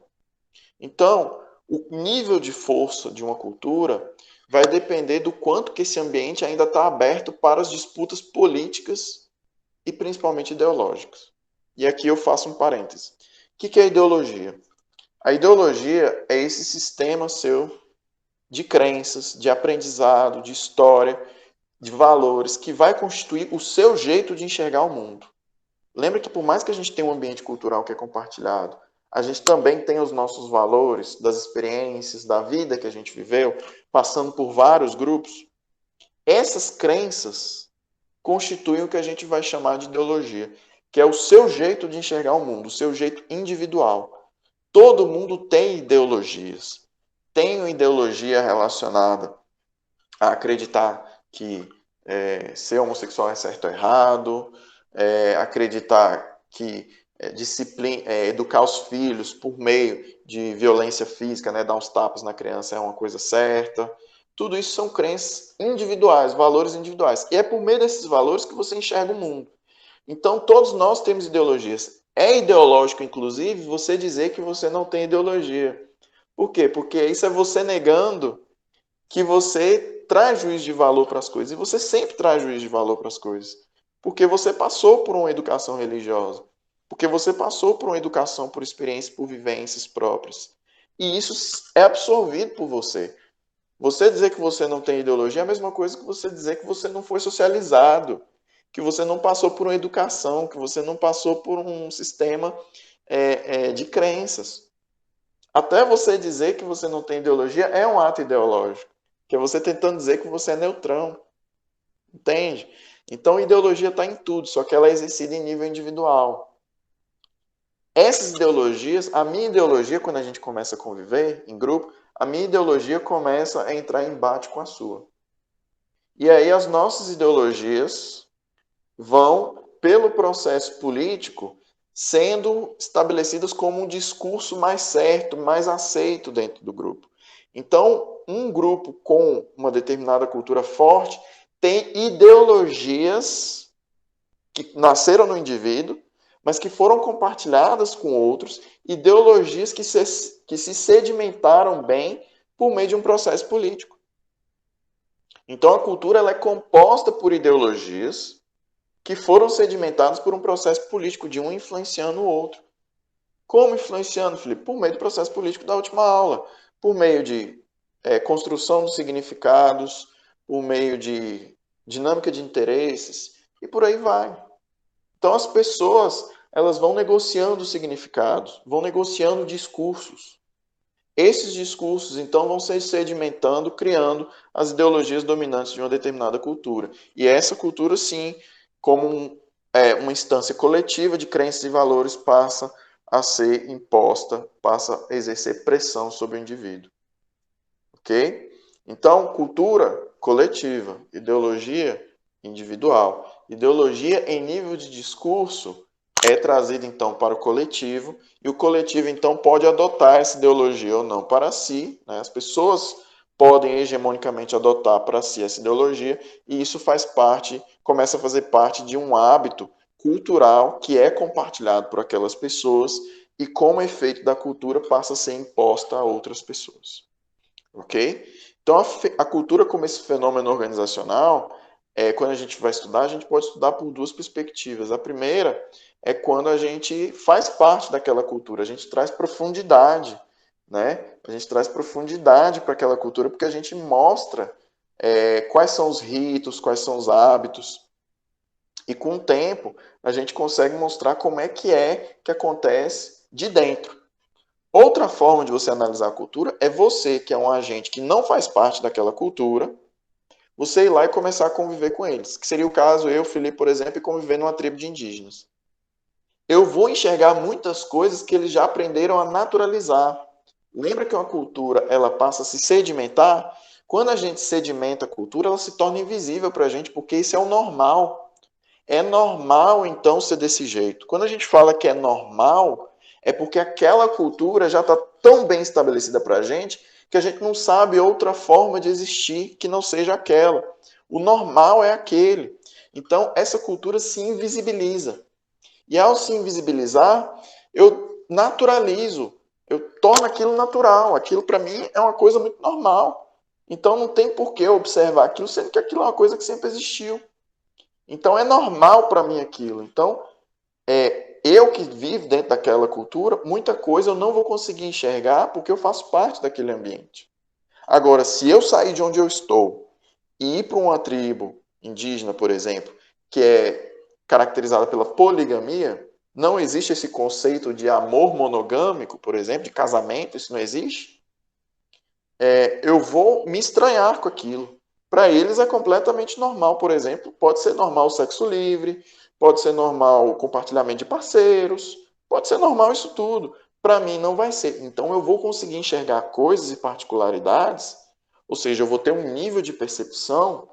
Então, o nível de força de uma cultura vai depender do quanto que esse ambiente ainda está aberto para as disputas políticas e principalmente ideológicas. E aqui eu faço um parêntese. O que é ideologia? A ideologia é esse sistema seu de crenças, de aprendizado, de história, de valores, que vai constituir o seu jeito de enxergar o mundo. Lembra que por mais que a gente tenha um ambiente cultural que é compartilhado, a gente também tem os nossos valores, das experiências, da vida que a gente viveu, passando por vários grupos. Essas crenças constituem o que a gente vai chamar de ideologia, que é o seu jeito de enxergar o mundo, o seu jeito individual. Todo mundo tem ideologias. Tem uma ideologia relacionada a acreditar que ser homossexual é certo ou errado, acreditar que educar os filhos por meio de violência física, né, dar uns tapas na criança é uma coisa certa. Tudo isso são crenças individuais, valores individuais. E é por meio desses valores que você enxerga o mundo. Então, todos nós temos ideologias. É ideológico, inclusive, você dizer que você não tem ideologia. Por quê? Porque isso é você negando que você traz juízo de valor para as coisas. E você sempre traz juízo de valor para as coisas. Porque você passou por uma educação religiosa. Porque você passou por uma educação por experiências, por vivências próprias. E isso é absorvido por você. Você dizer que você não tem ideologia é a mesma coisa que você dizer que você não foi socializado. que você não passou por uma educação, que você não passou por um sistema de crenças. Até você dizer que você não tem ideologia é um ato ideológico, que é você tentando dizer que você é neutrão, entende? Então, ideologia está em tudo, só que ela é exercida em nível individual. Essas ideologias, a minha ideologia, quando a gente começa a conviver em grupo, a minha ideologia começa a entrar em embate com a sua. E aí as nossas ideologias vão, pelo processo político, sendo estabelecidas como um discurso mais certo, mais aceito dentro do grupo. Então, um grupo com uma determinada cultura forte tem ideologias que nasceram no indivíduo, mas que foram compartilhadas com outros, ideologias que se sedimentaram bem por meio de um processo político. Então, a cultura ela é composta por ideologias que foram sedimentadas por um processo político, de um influenciando o outro. Como influenciando, Felipe? Por meio do processo político da última aula, por meio de construção dos significados, por meio de dinâmica de interesses, e por aí vai. Então, as pessoas elas vão negociando significados, vão negociando discursos. Esses discursos, então, vão se sedimentando, criando as ideologias dominantes de uma determinada cultura. E essa cultura, sim, como uma instância coletiva de crenças e valores, passa a ser imposta, passa a exercer pressão sobre o indivíduo. Ok? Então, cultura coletiva, ideologia individual. Ideologia em nível de discurso é trazida então para o coletivo, e o coletivo então pode adotar essa ideologia ou não para si, né? As pessoas podem hegemonicamente adotar para si essa ideologia, e isso faz parte, começa a fazer parte de um hábito cultural que é compartilhado por aquelas pessoas e como efeito da cultura passa a ser imposta a outras pessoas. Ok? Então, a cultura como esse fenômeno organizacional, quando a gente vai estudar, a gente pode estudar por duas perspectivas. A primeira é quando a gente faz parte daquela cultura, a gente traz profundidade, né? A gente traz profundidade para aquela cultura porque a gente mostra quais são os ritos, quais são os hábitos. E com o tempo, a gente consegue mostrar como é que acontece de dentro. Outra forma de você analisar a cultura é você, que é um agente que não faz parte daquela cultura, você ir lá e começar a conviver com eles. Que seria o caso, eu, Felipe, por exemplo, e conviver numa tribo de indígenas. Eu vou enxergar muitas coisas que eles já aprenderam a naturalizar. Lembra que uma cultura ela passa a se sedimentar? Quando a gente sedimenta a cultura, ela se torna invisível para a gente, porque isso é o normal. É normal, então, ser desse jeito. Quando a gente fala que é normal, é porque aquela cultura já está tão bem estabelecida para a gente que a gente não sabe outra forma de existir que não seja aquela. O normal é aquele. Então, essa cultura se invisibiliza. E ao se invisibilizar, eu naturalizo, eu torno aquilo natural. Aquilo, para mim, é uma coisa muito normal. Então, não tem por que eu observar aquilo, sendo que aquilo é uma coisa que sempre existiu. Então é normal para mim aquilo. Então, eu que vivo dentro daquela cultura, muita coisa eu não vou conseguir enxergar porque eu faço parte daquele ambiente. Agora, se eu sair de onde eu estou e ir para uma tribo indígena, por exemplo, que é caracterizada pela poligamia, não existe esse conceito de amor monogâmico, por exemplo, de casamento, isso não existe. Eu vou me estranhar com aquilo. Para eles é completamente normal, por exemplo, pode ser normal o sexo livre, pode ser normal o compartilhamento de parceiros, pode ser normal isso tudo. Para mim não vai ser. Então eu vou conseguir enxergar coisas e particularidades, ou seja, eu vou ter um nível de percepção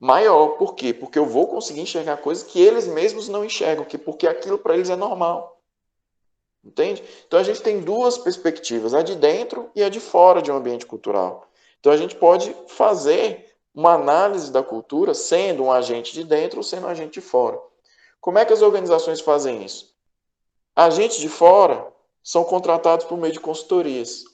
maior. Por quê? Porque eu vou conseguir enxergar coisas que eles mesmos não enxergam, porque aquilo para eles é normal. Entende? Então a gente tem duas perspectivas, a de dentro e a de fora de um ambiente cultural. Então a gente pode fazer uma análise da cultura sendo um agente de dentro ou sendo um agente de fora. Como é que as organizações fazem isso? Agentes de fora são contratados por meio de consultorias.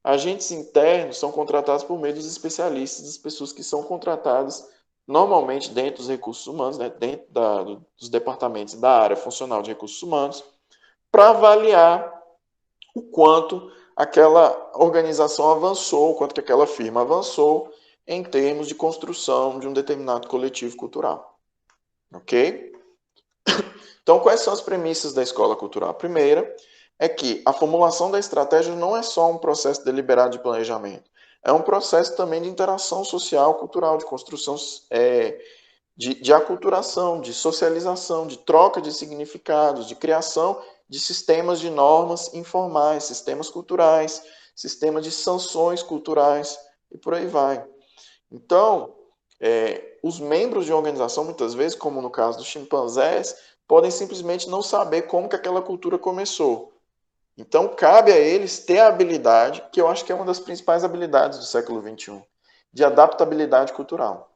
Agentes internos são contratados por meio dos especialistas, das pessoas que são contratadas normalmente dentro dos recursos humanos, né, dentro dos departamentos da área funcional de recursos humanos, para avaliar o quanto aquela organização avançou, o quanto que aquela firma avançou em termos de construção de um determinado coletivo cultural. Ok? Então, quais são as premissas da escola cultural? A primeira é que a formulação da estratégia não é só um processo deliberado de planejamento, é um processo também de interação social, cultural, de construção, de aculturação, de socialização, de troca de significados, de criação de sistemas de normas informais, sistemas culturais, sistema de sanções culturais e por aí vai. Então, os membros de uma organização, muitas vezes, como no caso dos chimpanzés, podem simplesmente não saber como que aquela cultura começou. Então, cabe a eles ter a habilidade, que eu acho que é uma das principais habilidades do século XXI, de adaptabilidade cultural.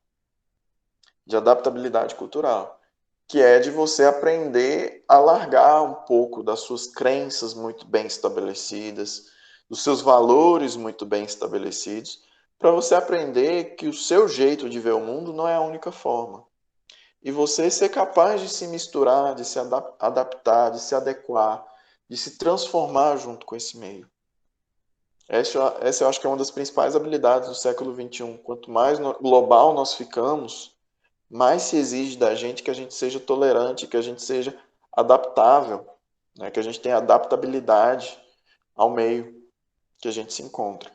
De adaptabilidade cultural, que é de você aprender a largar um pouco das suas crenças muito bem estabelecidas, dos seus valores muito bem estabelecidos, para você aprender que o seu jeito de ver o mundo não é a única forma. E você ser capaz de se misturar, de se adaptar, de se adequar, de se transformar junto com esse meio. Essa eu acho que é uma das principais habilidades do século XXI. Quanto mais global nós ficamos, mais se exige da gente que a gente seja tolerante, que a gente seja adaptável, né? Que a gente tenha adaptabilidade ao meio que a gente se encontra.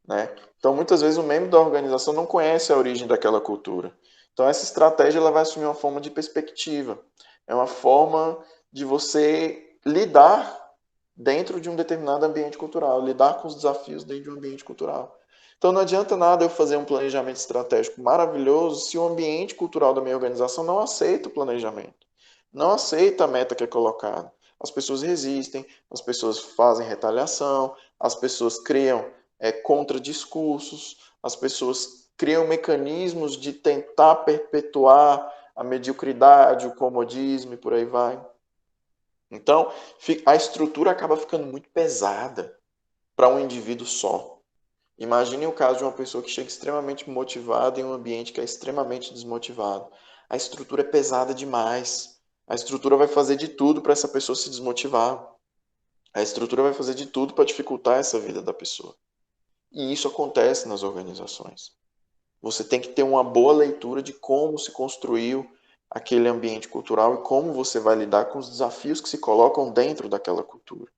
Né? Então, muitas vezes, o membro da organização não conhece a origem daquela cultura. Então, essa estratégia ela vai assumir uma forma de perspectiva. É uma forma de você lidar dentro de um determinado ambiente cultural, lidar com os desafios dentro de um ambiente cultural. Então, não adianta nada eu fazer um planejamento estratégico maravilhoso se o ambiente cultural da minha organização não aceita o planejamento, não aceita a meta que é colocada. As pessoas resistem, as pessoas fazem retaliação, as pessoas criam contradiscursos, as pessoas criam mecanismos de tentar perpetuar a mediocridade, o comodismo e por aí vai. Então, a estrutura acaba ficando muito pesada para um indivíduo só. Imagine o caso de uma pessoa que chega extremamente motivada em um ambiente que é extremamente desmotivado. A estrutura é pesada demais. A estrutura vai fazer de tudo para essa pessoa se desmotivar. A estrutura vai fazer de tudo para dificultar essa vida da pessoa. E isso acontece nas organizações. Você tem que ter uma boa leitura de como se construiu aquele ambiente cultural e como você vai lidar com os desafios que se colocam dentro daquela cultura.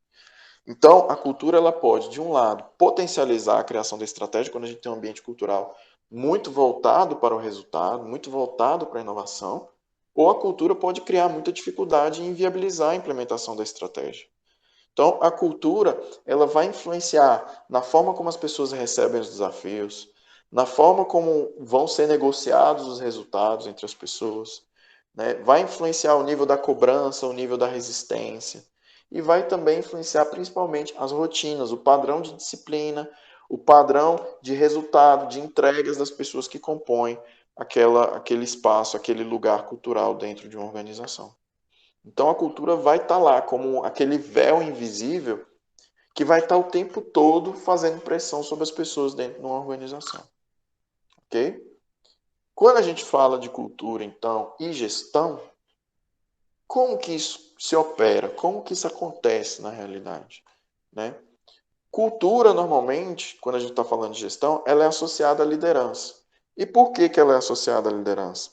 Então, a cultura ela pode, de um lado, potencializar a criação da estratégia quando a gente tem um ambiente cultural muito voltado para o resultado, muito voltado para a inovação, ou a cultura pode criar muita dificuldade em inviabilizar a implementação da estratégia. Então, a cultura ela vai influenciar na forma como as pessoas recebem os desafios, na forma como vão ser negociados os resultados entre as pessoas, né? Vai influenciar o nível da cobrança, o nível da resistência, e vai também influenciar principalmente as rotinas, o padrão de disciplina, o padrão de resultado, de entregas das pessoas que compõem aquele espaço, aquele lugar cultural dentro de uma organização. Então a cultura vai estar lá como aquele véu invisível que vai estar o tempo todo fazendo pressão sobre as pessoas dentro de uma organização. Ok? Quando a gente fala de cultura, então, e gestão, como que isso se opera? Como que isso acontece na realidade? Né? Cultura, normalmente, quando a gente está falando de gestão, ela é associada à liderança. E por que, que ela é associada à liderança?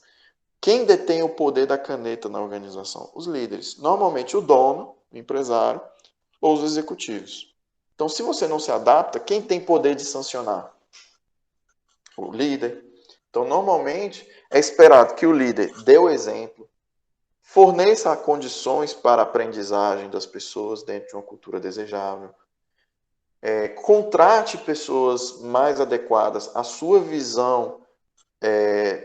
Quem detém o poder da caneta na organização? Os líderes. Normalmente o dono, o empresário, ou os executivos. Então, se você não se adapta, quem tem poder de sancionar? O líder. Então, normalmente, é esperado que o líder dê o exemplo, forneça condições para a aprendizagem das pessoas dentro de uma cultura desejável, contrate pessoas mais adequadas à sua visão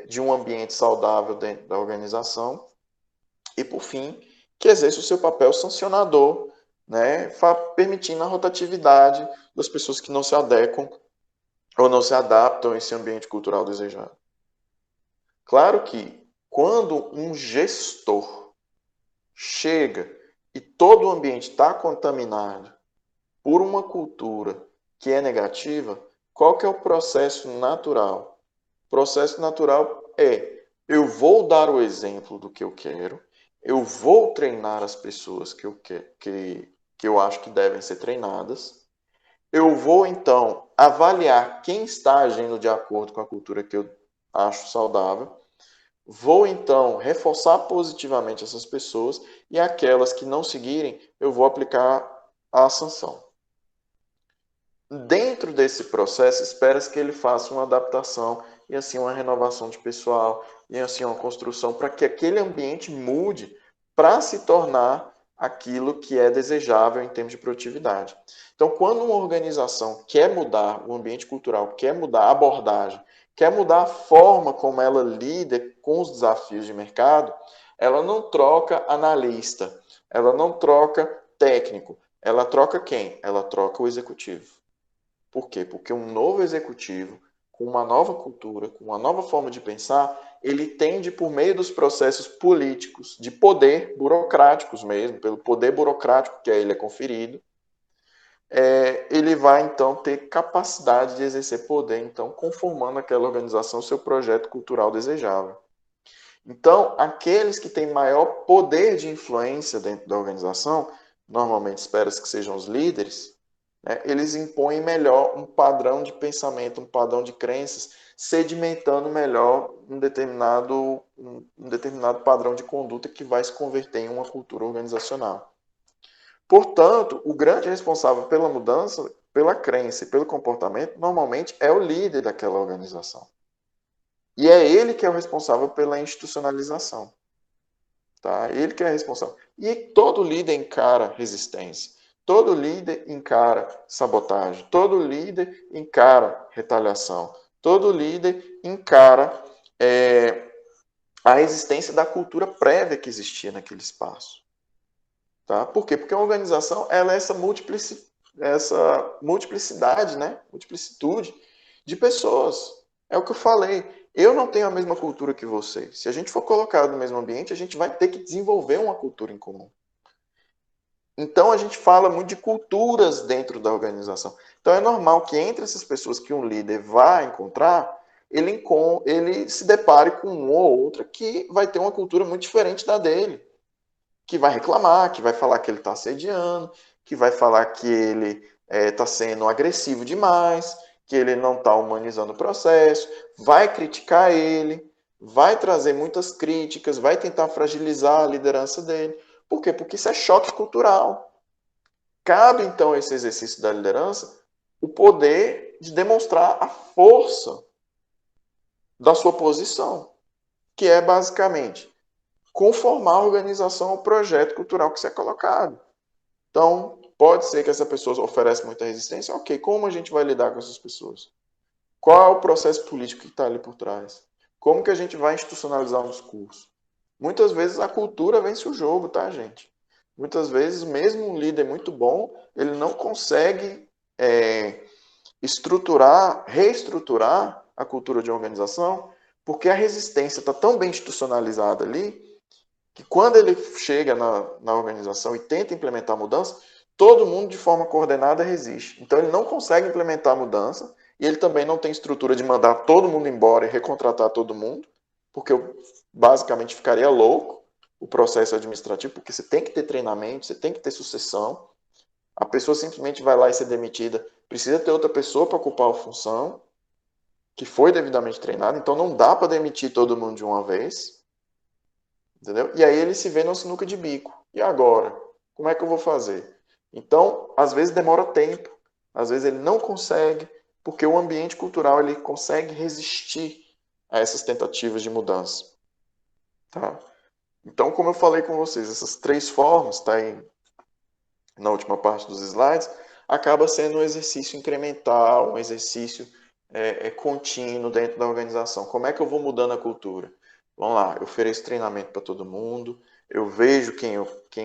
de um ambiente saudável dentro da organização e, por fim, que exerça o seu papel sancionador, né, permitindo a rotatividade das pessoas que não se adequam ou não se adaptam a esse ambiente cultural desejado. Claro que quando um gestor chega e todo o ambiente está contaminado por uma cultura que é negativa, qual que é o processo natural? O processo natural é: eu vou dar o exemplo do que eu quero, eu vou treinar as pessoas que eu acho que devem ser treinadas, eu vou então avaliar quem está agindo de acordo com a cultura que eu acho saudável, Vou, então, reforçar positivamente essas pessoas e aquelas que não seguirem, eu vou aplicar a sanção. Dentro desse processo, espera-se que ele faça uma adaptação e, assim, uma renovação de pessoal e, assim, uma construção para que aquele ambiente mude para se tornar aquilo que é desejável em termos de produtividade. Então, quando uma organização quer mudar o ambiente cultural, quer mudar a abordagem, quer mudar a forma como ela lida com os desafios de mercado, ela não troca analista, ela não troca técnico, ela troca quem? Ela troca o executivo. Por quê? Porque um novo executivo, com uma nova cultura, com uma nova forma de pensar, ele tende, por meio dos processos políticos, de poder, burocráticos mesmo, pelo poder burocrático que a ele é conferido, ele vai, então, ter capacidade de exercer poder, então, conformando aquela organização seu projeto cultural desejável. Então, aqueles que têm maior poder de influência dentro da organização, normalmente espera-se que sejam os líderes, né, eles impõem melhor um padrão de pensamento, um padrão de crenças, sedimentando melhor um determinado padrão de conduta que vai se converter em uma cultura organizacional. Portanto, o grande responsável pela mudança, pela crença e pelo comportamento, normalmente é o líder daquela organização. E é ele que é o responsável pela institucionalização. Tá? Ele que é responsável. E todo líder encara resistência. Todo líder encara sabotagem. Todo líder encara retaliação. Todo líder encara a existência da cultura prévia que existia naquele espaço. Tá? Por quê? Porque a organização ela é essa multiplicidade, né? Multiplicitude de pessoas. É o que eu falei. Eu não tenho a mesma cultura que você. Se a gente for colocado no mesmo ambiente, a gente vai ter que desenvolver uma cultura em comum. Então a gente fala muito de culturas dentro da organização. Então é normal que entre essas pessoas que um líder vai encontrar, ele se depare com um ou outra que vai ter uma cultura muito diferente da dele, que vai reclamar, que vai falar que ele está assediando, que vai falar que ele está sendo agressivo demais, que ele não está humanizando o processo, vai criticar ele, vai trazer muitas críticas, vai tentar fragilizar a liderança dele. Por quê? Porque isso é choque cultural. Cabe, então, esse exercício da liderança o poder de demonstrar a força da sua posição, que é basicamente conformar a organização ao projeto cultural que você é colocado. Então, pode ser que essa pessoa ofereça muita resistência. Ok, como a gente vai lidar com essas pessoas? Qual é o processo político que está ali por trás? Como que a gente vai institucionalizar um discurso? Muitas vezes a cultura vence o jogo, tá, gente? Muitas vezes, mesmo um líder muito bom, ele não consegue reestruturar a cultura de uma organização, porque a resistência está tão bem institucionalizada ali, que quando ele chega na organização e tenta implementar a mudança, todo mundo de forma coordenada resiste. Então ele não consegue implementar a mudança e ele também não tem estrutura de mandar todo mundo embora e recontratar todo mundo, porque eu basicamente ficaria louco o processo administrativo, porque você tem que ter treinamento, você tem que ter sucessão. A pessoa simplesmente vai lá e ser demitida, precisa ter outra pessoa para ocupar a função que foi devidamente treinada, então não dá para demitir todo mundo de uma vez. Entendeu? E aí ele se vê numa sinuca de bico. E agora? Como é que eu vou fazer? Então, às vezes demora tempo, às vezes ele não consegue, porque o ambiente cultural ele consegue resistir a essas tentativas de mudança. Tá? Então, como eu falei com vocês, essas três formas, está aí na última parte dos slides, acaba sendo um exercício incremental, um exercício contínuo dentro da organização. Como é que eu vou mudando a cultura? Vamos lá, eu ofereço treinamento para todo mundo, eu vejo quem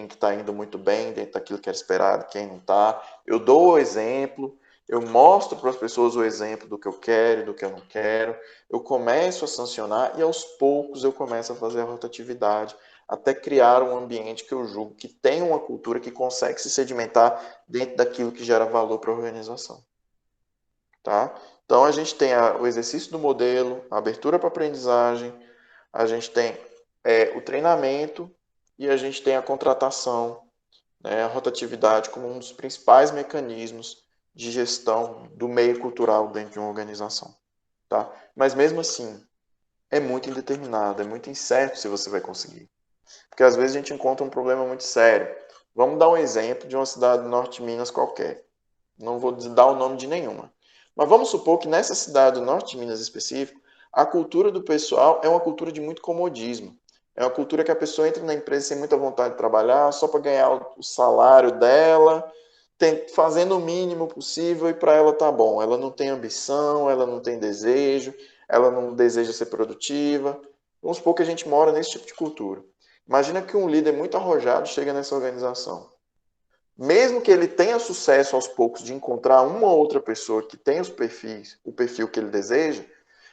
está indo muito bem dentro daquilo que era esperado, quem não está, eu dou o exemplo, eu mostro para as pessoas o exemplo do que eu quero e do que eu não quero, eu começo a sancionar e aos poucos eu começo a fazer a rotatividade, até criar um ambiente que eu julgo que tem uma cultura que consegue se sedimentar dentro daquilo que gera valor para a organização. Tá? Então a gente tem o exercício do modelo, a abertura para aprendizagem, a gente tem o treinamento e a gente tem a contratação, né, a rotatividade como um dos principais mecanismos de gestão do meio cultural dentro de uma organização. Tá? Mas mesmo assim, é muito indeterminado, é muito incerto se você vai conseguir. Porque às vezes a gente encontra um problema muito sério. Vamos dar um exemplo de uma cidade do norte de Minas qualquer. Não vou dar o nome de nenhuma. Mas vamos supor que nessa cidade do norte de Minas específico, a cultura do pessoal é uma cultura de muito comodismo. É uma cultura que a pessoa entra na empresa sem muita vontade de trabalhar, só para ganhar o salário dela, fazendo o mínimo possível e para ela tá bom. Ela não tem ambição, ela não tem desejo, ela não deseja ser produtiva. Vamos supor que a gente mora nesse tipo de cultura. Imagina que um líder muito arrojado chega nessa organização. Mesmo que ele tenha sucesso aos poucos de encontrar uma ou outra pessoa que tenha o perfil que ele deseja,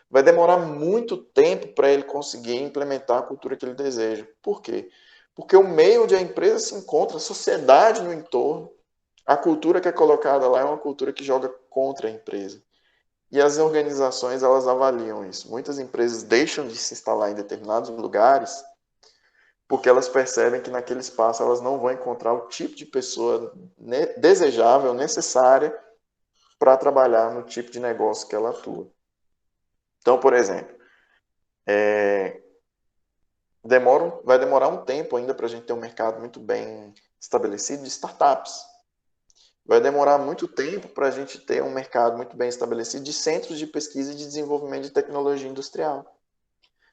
vai demorar muito tempo para ele conseguir implementar a cultura que ele deseja. Por quê? Porque o meio onde a empresa se encontra, a sociedade no entorno, a cultura que é colocada lá é uma cultura que joga contra a empresa. E as organizações, elas avaliam isso. Muitas empresas deixam de se instalar em determinados lugares porque elas percebem que naquele espaço elas não vão encontrar o tipo de pessoa desejável, necessária para trabalhar no tipo de negócio que ela atua. Então, por exemplo, vai demorar um tempo ainda para a gente ter um mercado muito bem estabelecido de startups. Vai demorar muito tempo para a gente ter um mercado muito bem estabelecido de centros de pesquisa e de desenvolvimento de tecnologia industrial.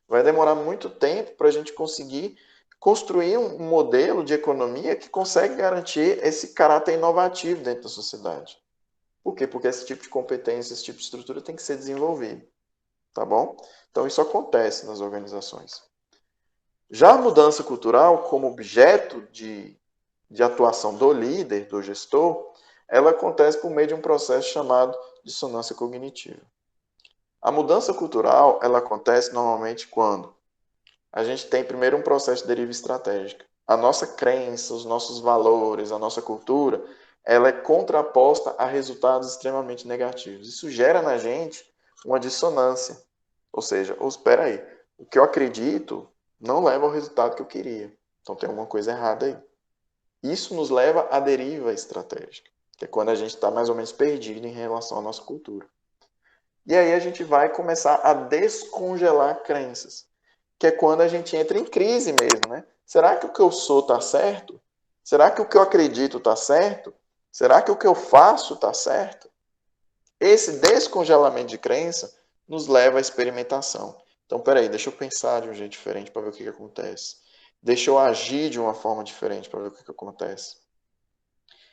Vai demorar muito tempo para a gente conseguir construir um modelo de economia que consegue garantir esse caráter inovativo dentro da sociedade. Por quê? Porque esse tipo de competência, esse tipo de estrutura tem que ser desenvolvido, tá bom? Então isso acontece nas organizações. Já a mudança cultural, como objeto de atuação do líder, do gestor, ela acontece por meio de um processo chamado dissonância cognitiva. A mudança cultural, ela acontece normalmente quando a gente tem primeiro um processo de deriva estratégica. A nossa crença, os nossos valores, a nossa cultura, ela é contraposta a resultados extremamente negativos. Isso gera na gente uma dissonância. Ou seja, espera aí, o que eu acredito não leva ao resultado que eu queria. Então tem alguma coisa errada aí. Isso nos leva à deriva estratégica, que é quando a gente está mais ou menos perdido em relação à nossa cultura. E aí a gente vai começar a descongelar crenças, que é quando a gente entra em crise mesmo, né? Será que o que eu sou está certo? Será que o que eu acredito está certo? Será que o que eu faço está certo? Esse descongelamento de crença nos leva à experimentação. Então, peraí, deixa eu pensar de um jeito diferente para ver o que acontece. Deixa eu agir de uma forma diferente para ver o que acontece.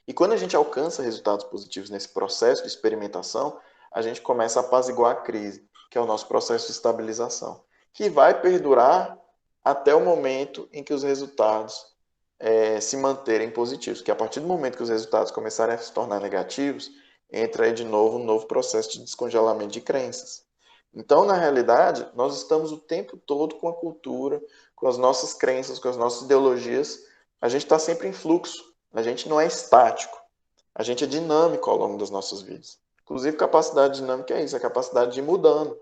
E quando a gente alcança resultados positivos nesse processo de experimentação, a gente começa a apaziguar a crise, que é o nosso processo de estabilização, que vai perdurar até o momento em que os resultados se manterem positivos. Que a partir do momento que os resultados começarem a se tornar negativos, entra aí de novo um novo processo de descongelamento de crenças. Então, na realidade, nós estamos o tempo todo com a cultura, com as nossas crenças, com as nossas ideologias. A gente está sempre em fluxo. A gente não é estático. A gente é dinâmico ao longo das nossas vidas. Inclusive, capacidade dinâmica é isso, a capacidade de ir mudando.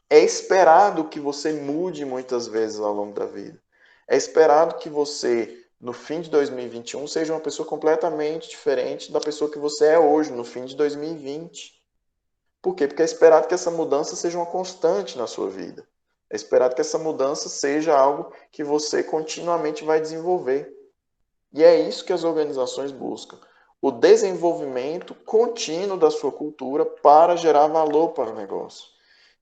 É esperado que você mude muitas vezes ao longo da vida. É esperado que você, no fim de 2021, seja uma pessoa completamente diferente da pessoa que você é hoje, no fim de 2020. Por quê? Porque é esperado que essa mudança seja uma constante na sua vida. É esperado que essa mudança seja algo que você continuamente vai desenvolver. E é isso que as organizações buscam. O desenvolvimento contínuo da sua cultura para gerar valor para o negócio.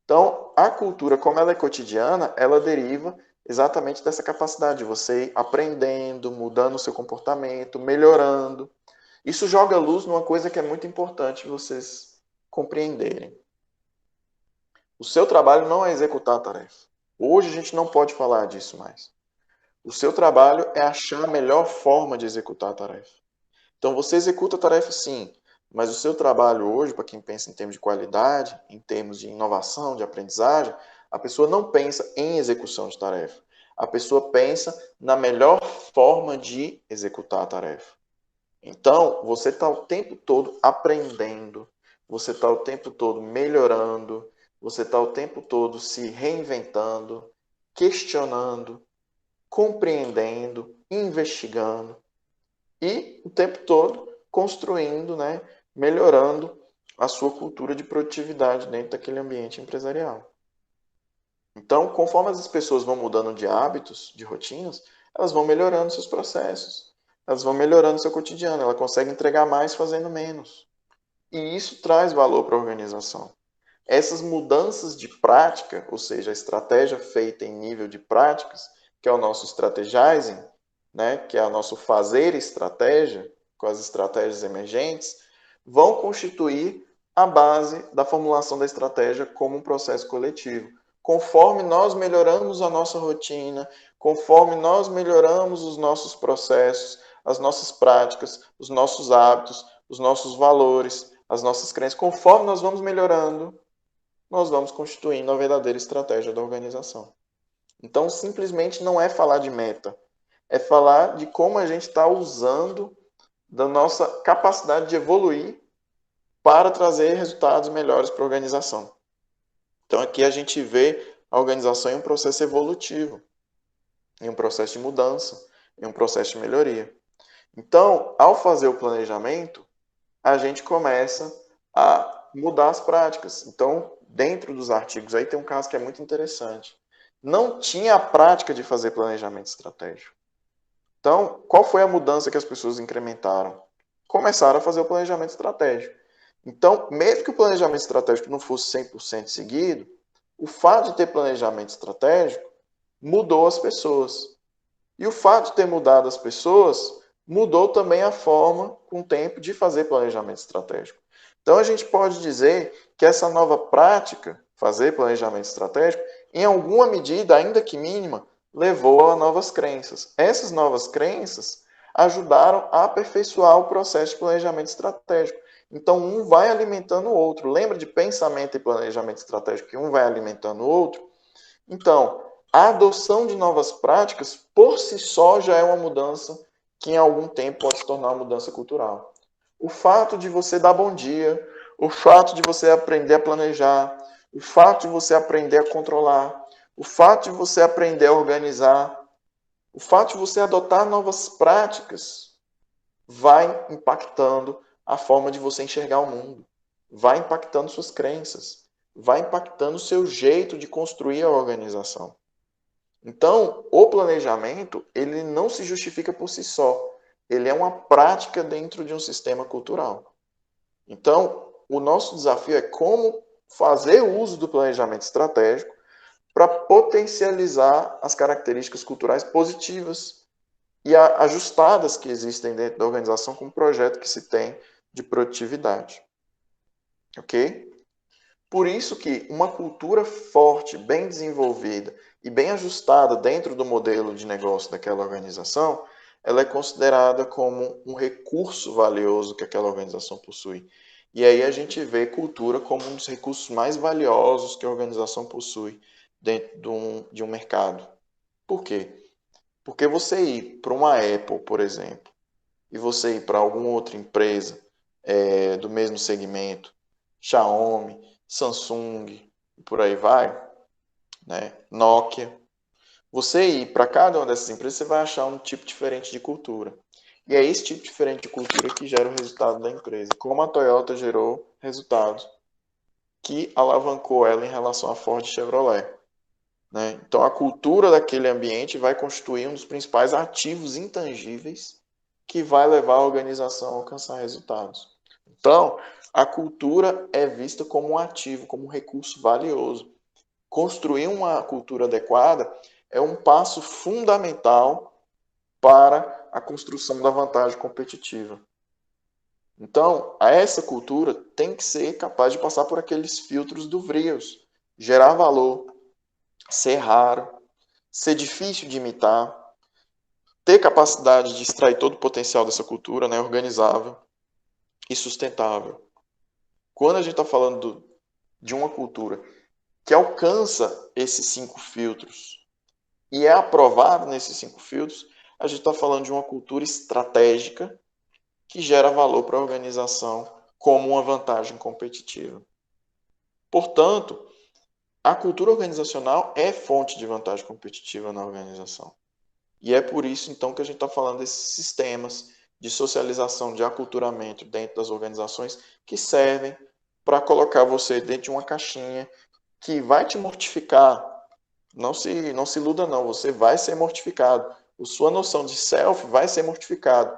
Então, a cultura, como ela é cotidiana, ela deriva exatamente dessa capacidade de você ir aprendendo, mudando o seu comportamento, melhorando. Isso joga luz numa coisa que é muito importante vocês compreenderem. O seu trabalho não é executar a tarefa. Hoje a gente não pode falar disso mais. O seu trabalho é achar a melhor forma de executar a tarefa. Então você executa a tarefa sim, mas o seu trabalho hoje, para quem pensa em termos de qualidade, em termos de inovação, de aprendizagem, a pessoa não pensa em execução de tarefa. A pessoa pensa na melhor forma de executar a tarefa. Então, você está o tempo todo aprendendo, você está o tempo todo melhorando, você está o tempo todo se reinventando, questionando, compreendendo, investigando e o tempo todo construindo, né, melhorando a sua cultura de produtividade dentro daquele ambiente empresarial. Então, conforme as pessoas vão mudando de hábitos, de rotinas, elas vão melhorando seus processos, elas vão melhorando seu cotidiano, ela consegue entregar mais fazendo menos. E isso traz valor para a organização. Essas mudanças de prática, ou seja, a estratégia feita em nível de práticas, que é o nosso strategizing, né, que é o nosso fazer estratégia, com as estratégias emergentes, vão constituir a base da formulação da estratégia como um processo coletivo. Conforme nós melhoramos a nossa rotina, conforme nós melhoramos os nossos processos, as nossas práticas, os nossos hábitos, os nossos valores, as nossas crenças, conforme nós vamos melhorando, nós vamos constituindo a verdadeira estratégia da organização. Então, simplesmente não é falar de meta, é falar de como a gente está usando da nossa capacidade de evoluir para trazer resultados melhores para a organização. Então, aqui a gente vê a organização em um processo evolutivo, em um processo de mudança, em um processo de melhoria. Então, ao fazer o planejamento, a gente começa a mudar as práticas. Então, dentro dos artigos aí tem um caso que é muito interessante. Não tinha a prática de fazer planejamento estratégico. Então, qual foi a mudança que as pessoas incrementaram? Começaram a fazer o planejamento estratégico. Então, mesmo que o planejamento estratégico não fosse 100% seguido, o fato de ter planejamento estratégico mudou as pessoas. E o fato de ter mudado as pessoas mudou também a forma, com o tempo, de fazer planejamento estratégico. Então, a gente pode dizer que essa nova prática, fazer planejamento estratégico, em alguma medida, ainda que mínima, levou a novas crenças. Essas novas crenças ajudaram a aperfeiçoar o processo de planejamento estratégico. Então, um vai alimentando o outro. Lembra de pensamento e planejamento estratégico, que um vai alimentando o outro? Então, a adoção de novas práticas, por si só, já é uma mudança que em algum tempo pode se tornar uma mudança cultural. O fato de você dar bom dia, o fato de você aprender a planejar, o fato de você aprender a controlar, o fato de você aprender a organizar, o fato de você adotar novas práticas vai impactando a forma de você enxergar o mundo, vai impactando suas crenças, vai impactando o seu jeito de construir a organização. Então, o planejamento, ele não se justifica por si só. Ele é uma prática dentro de um sistema cultural. Então, o nosso desafio é como fazer uso do planejamento estratégico para potencializar as características culturais positivas e ajustadas que existem dentro da organização com o projeto que se tem de produtividade. Ok? Por isso que uma cultura forte, bem desenvolvida e bem ajustada dentro do modelo de negócio daquela organização, ela é considerada como um recurso valioso que aquela organização possui. E aí a gente vê cultura como um dos recursos mais valiosos que a organização possui dentro de um mercado. Por quê? Porque você ir para uma Apple, por exemplo, e você ir para alguma outra empresa do mesmo segmento, Xiaomi, Samsung, e por aí vai, né? Nokia. Você ir para cada uma dessas empresas, você vai achar um tipo diferente de cultura. E é esse tipo diferente de cultura que gera o resultado da empresa. Como a Toyota gerou resultados que alavancou ela em relação à Ford e Chevrolet. Né? Então, a cultura daquele ambiente vai constituir um dos principais ativos intangíveis que vai levar a organização a alcançar resultados. Então, a cultura é vista como um ativo, como um recurso valioso. Construir uma cultura adequada é um passo fundamental para a construção da vantagem competitiva. Então, essa cultura tem que ser capaz de passar por aqueles filtros do Vrios, gerar valor, ser raro, ser difícil de imitar, ter capacidade de extrair todo o potencial dessa cultura, né, organizável e sustentável. Quando a gente está falando de uma cultura que alcança esses 5 filtros e é aprovada nesses 5 filtros, a gente está falando de uma cultura estratégica que gera valor para a organização como uma vantagem competitiva. Portanto, a cultura organizacional é fonte de vantagem competitiva na organização. E é por isso, então, que a gente está falando desses sistemas de socialização, de aculturamento dentro das organizações que servem para colocar você dentro de uma caixinha que vai te mortificar Não se iluda não, você vai ser mortificado. A sua noção de self vai ser mortificado.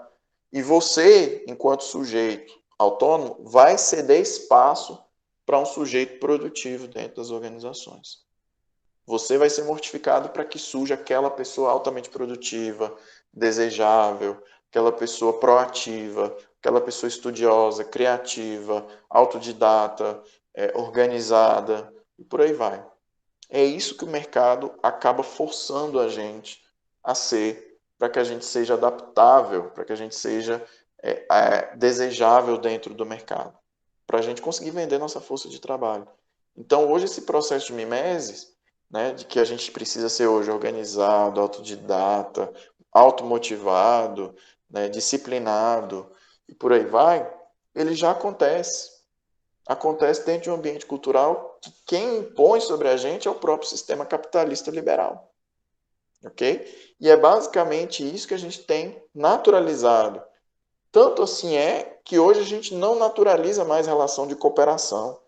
E você, enquanto sujeito autônomo, vai ceder espaço para um sujeito produtivo dentro das organizações. Você vai ser mortificado para que surja aquela pessoa altamente produtiva, desejável, aquela pessoa proativa, aquela pessoa estudiosa, criativa, autodidata, organizada, e por aí vai. É isso que o mercado acaba forçando a gente a ser, para que a gente seja adaptável, para que a gente seja desejável dentro do mercado, para a gente conseguir vender nossa força de trabalho. Então, hoje, esse processo de mimesis, né, de que a gente precisa ser hoje organizado, autodidata, automotivado, né, disciplinado, e por aí vai, ele já acontece. Acontece dentro de um ambiente cultural que quem impõe sobre a gente é o próprio sistema capitalista liberal. Ok? E é basicamente isso que a gente tem naturalizado. Tanto assim é que hoje a gente não naturaliza mais relação de cooperação.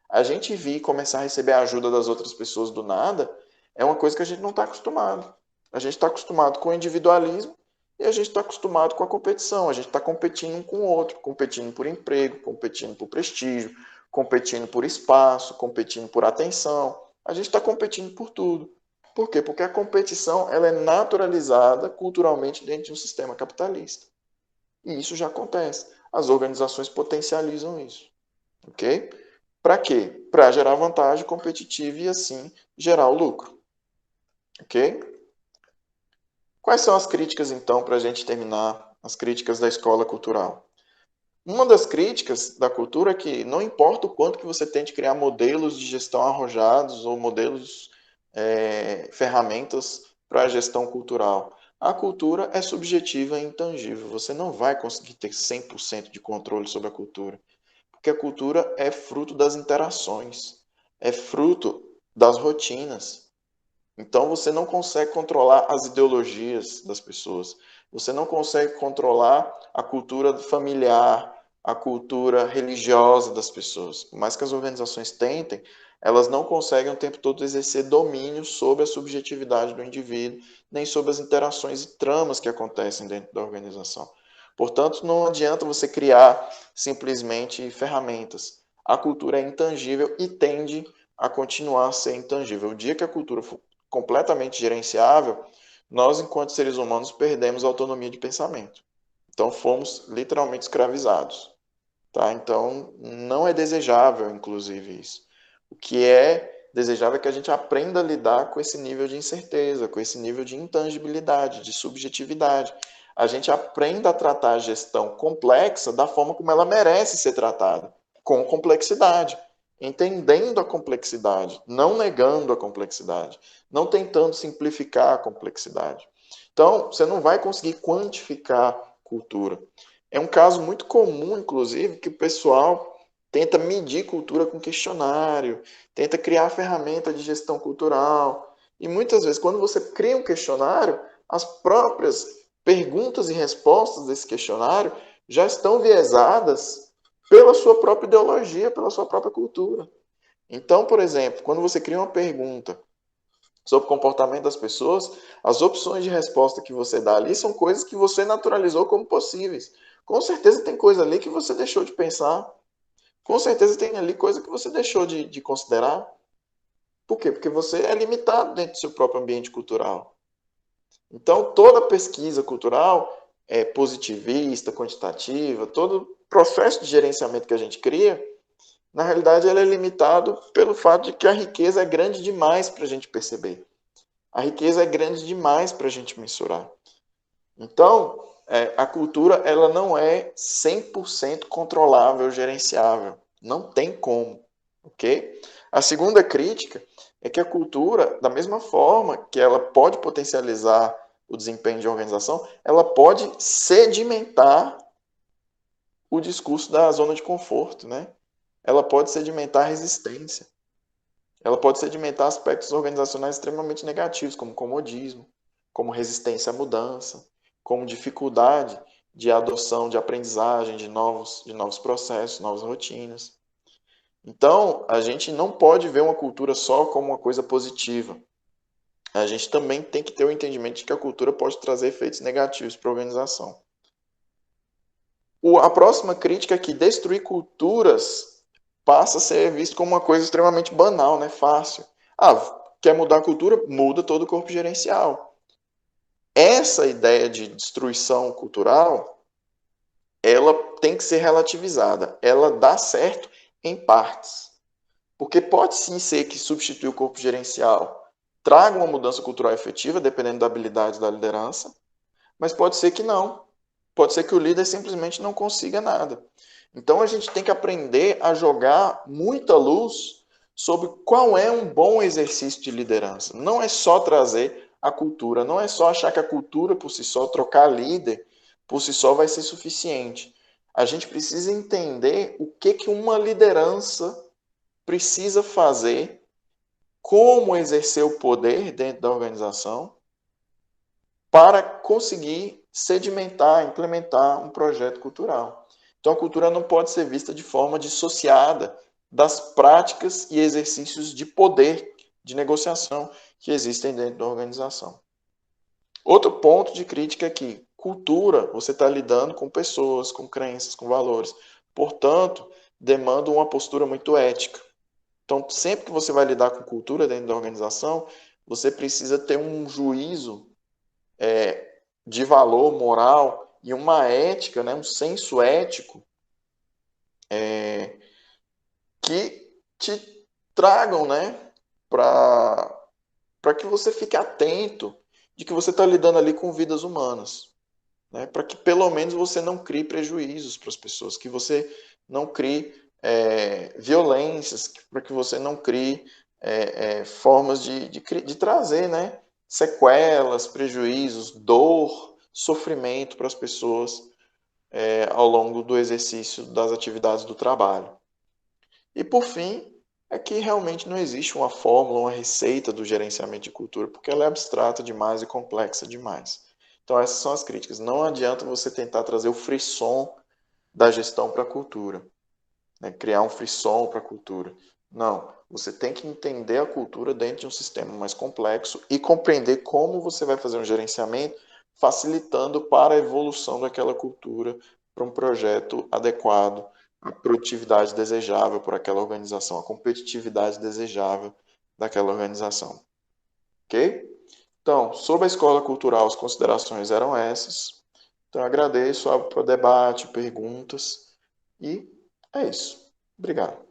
A gente vir começar a receber a ajuda das outras pessoas do nada é uma coisa que a gente não está acostumado. A gente está acostumado com o individualismo e a gente está acostumado com a competição. A gente está competindo um com o outro, competindo por emprego, competindo por prestígio, competindo por espaço, competindo por atenção. A gente está competindo por tudo. Por quê? Porque a competição ela é naturalizada culturalmente dentro de um sistema capitalista. E isso já acontece. As organizações potencializam isso. Ok? Para quê? Para gerar vantagem competitiva e assim gerar o lucro. Ok? Quais são as críticas, então, para a gente terminar as críticas da escola cultural? Uma das críticas da cultura é que não importa o quanto que você tente criar modelos de gestão arrojados ou modelos, ferramentas para a gestão cultural. A cultura é subjetiva e intangível. Você não vai conseguir ter 100% de controle sobre a cultura. Porque a cultura é fruto das interações, é fruto das rotinas. Então você não consegue controlar as ideologias das pessoas, você não consegue controlar a cultura familiar, a cultura religiosa das pessoas. Por mais que as organizações tentem, elas não conseguem o tempo todo exercer domínio sobre a subjetividade do indivíduo, nem sobre as interações e tramas que acontecem dentro da organização. Portanto, não adianta você criar simplesmente ferramentas. A cultura é intangível e tende a continuar a ser intangível. O dia que a cultura for completamente gerenciável, nós, enquanto seres humanos, perdemos a autonomia de pensamento. Então, fomos literalmente escravizados. Tá? Então, não é desejável, inclusive, isso. O que é desejável é que a gente aprenda a lidar com esse nível de incerteza, com esse nível de intangibilidade, de subjetividade. A gente aprenda a tratar a gestão complexa da forma como ela merece ser tratada, com complexidade, entendendo a complexidade, não negando a complexidade, não tentando simplificar a complexidade. Então, você não vai conseguir quantificar cultura. É um caso muito comum, inclusive, que o pessoal tenta medir cultura com questionário, tenta criar ferramenta de gestão cultural. E muitas vezes, quando você cria um questionário, as próprias perguntas e respostas desse questionário já estão viesadas pela sua própria ideologia, pela sua própria cultura. Então, por exemplo, quando você cria uma pergunta sobre o comportamento das pessoas, as opções de resposta que você dá ali são coisas que você naturalizou como possíveis. Com certeza tem coisa ali que você deixou de pensar. Com certeza tem ali coisa que você deixou de considerar. Por quê? Porque você é limitado dentro do seu próprio ambiente cultural. Então, toda pesquisa cultural é positivista, quantitativa, todo processo de gerenciamento que a gente cria, na realidade, ele é limitado pelo fato de que a riqueza é grande demais para a gente perceber. A riqueza é grande demais para a gente mensurar. Então, a cultura ela não é 100% controlável, gerenciável. Não tem como, ok? A segunda crítica é que a cultura, da mesma forma que ela pode potencializar o desempenho de uma organização, ela pode sedimentar o discurso da zona de conforto, né? Ela pode sedimentar a resistência. Ela pode sedimentar aspectos organizacionais extremamente negativos, como comodismo, como resistência à mudança, como dificuldade de adoção, de aprendizagem de novos processos, novas rotinas. Então, a gente não pode ver uma cultura só como uma coisa positiva. a gente também tem que ter o entendimento de que a cultura pode trazer efeitos negativos para a organização. A próxima crítica é que destruir culturas passa a ser visto como uma coisa extremamente banal, né? Fácil. Quer mudar a cultura? Muda todo o corpo gerencial. Essa ideia de destruição cultural, ela tem que ser relativizada. Ela dá certo em partes. Porque pode sim ser que substituir o corpo gerencial traga uma mudança cultural efetiva, dependendo da habilidade da liderança, mas pode ser que não. Pode ser que o líder simplesmente não consiga nada. Então a gente tem que aprender a jogar muita luz sobre qual é um bom exercício de liderança. Não é só trazer a cultura, não é só achar que a cultura por si só, trocar líder por si só vai ser suficiente. A gente precisa entender o que uma liderança precisa fazer, como exercer o poder dentro da organização para conseguir sedimentar, implementar um projeto cultural. Então, a cultura não pode ser vista de forma dissociada das práticas e exercícios de poder, de negociação que existem dentro da organização. Outro ponto de crítica é que cultura, você está lidando com pessoas, com crenças, com valores. Portanto, demanda uma postura muito ética. Então, sempre que você vai lidar com cultura dentro da organização, você precisa ter um juízo de valor moral e uma ética, né, um senso ético que te tragam, né, para que você fique atento de que você está lidando ali com vidas humanas, né, para que pelo menos você não crie prejuízos para as pessoas, que você não crie violências, para que você não crie formas de trazer, né, sequelas, prejuízos, dor, sofrimento para as pessoas ao longo do exercício das atividades do trabalho. E por fim, é que realmente não existe uma fórmula, uma receita do gerenciamento de cultura, porque ela é abstrata demais e complexa demais. Então essas são as críticas. Não adianta você tentar trazer o frisson da gestão para a cultura, né? Criar um frisson para a cultura. Não, você tem que entender a cultura dentro de um sistema mais complexo e compreender como você vai fazer um gerenciamento, facilitando para a evolução daquela cultura para um projeto adequado, a produtividade desejável por aquela organização, a competitividade desejável daquela organização. Ok? Então, sobre a escola cultural, as considerações eram essas. Então, eu agradeço para o debate, perguntas, e é isso. Obrigado.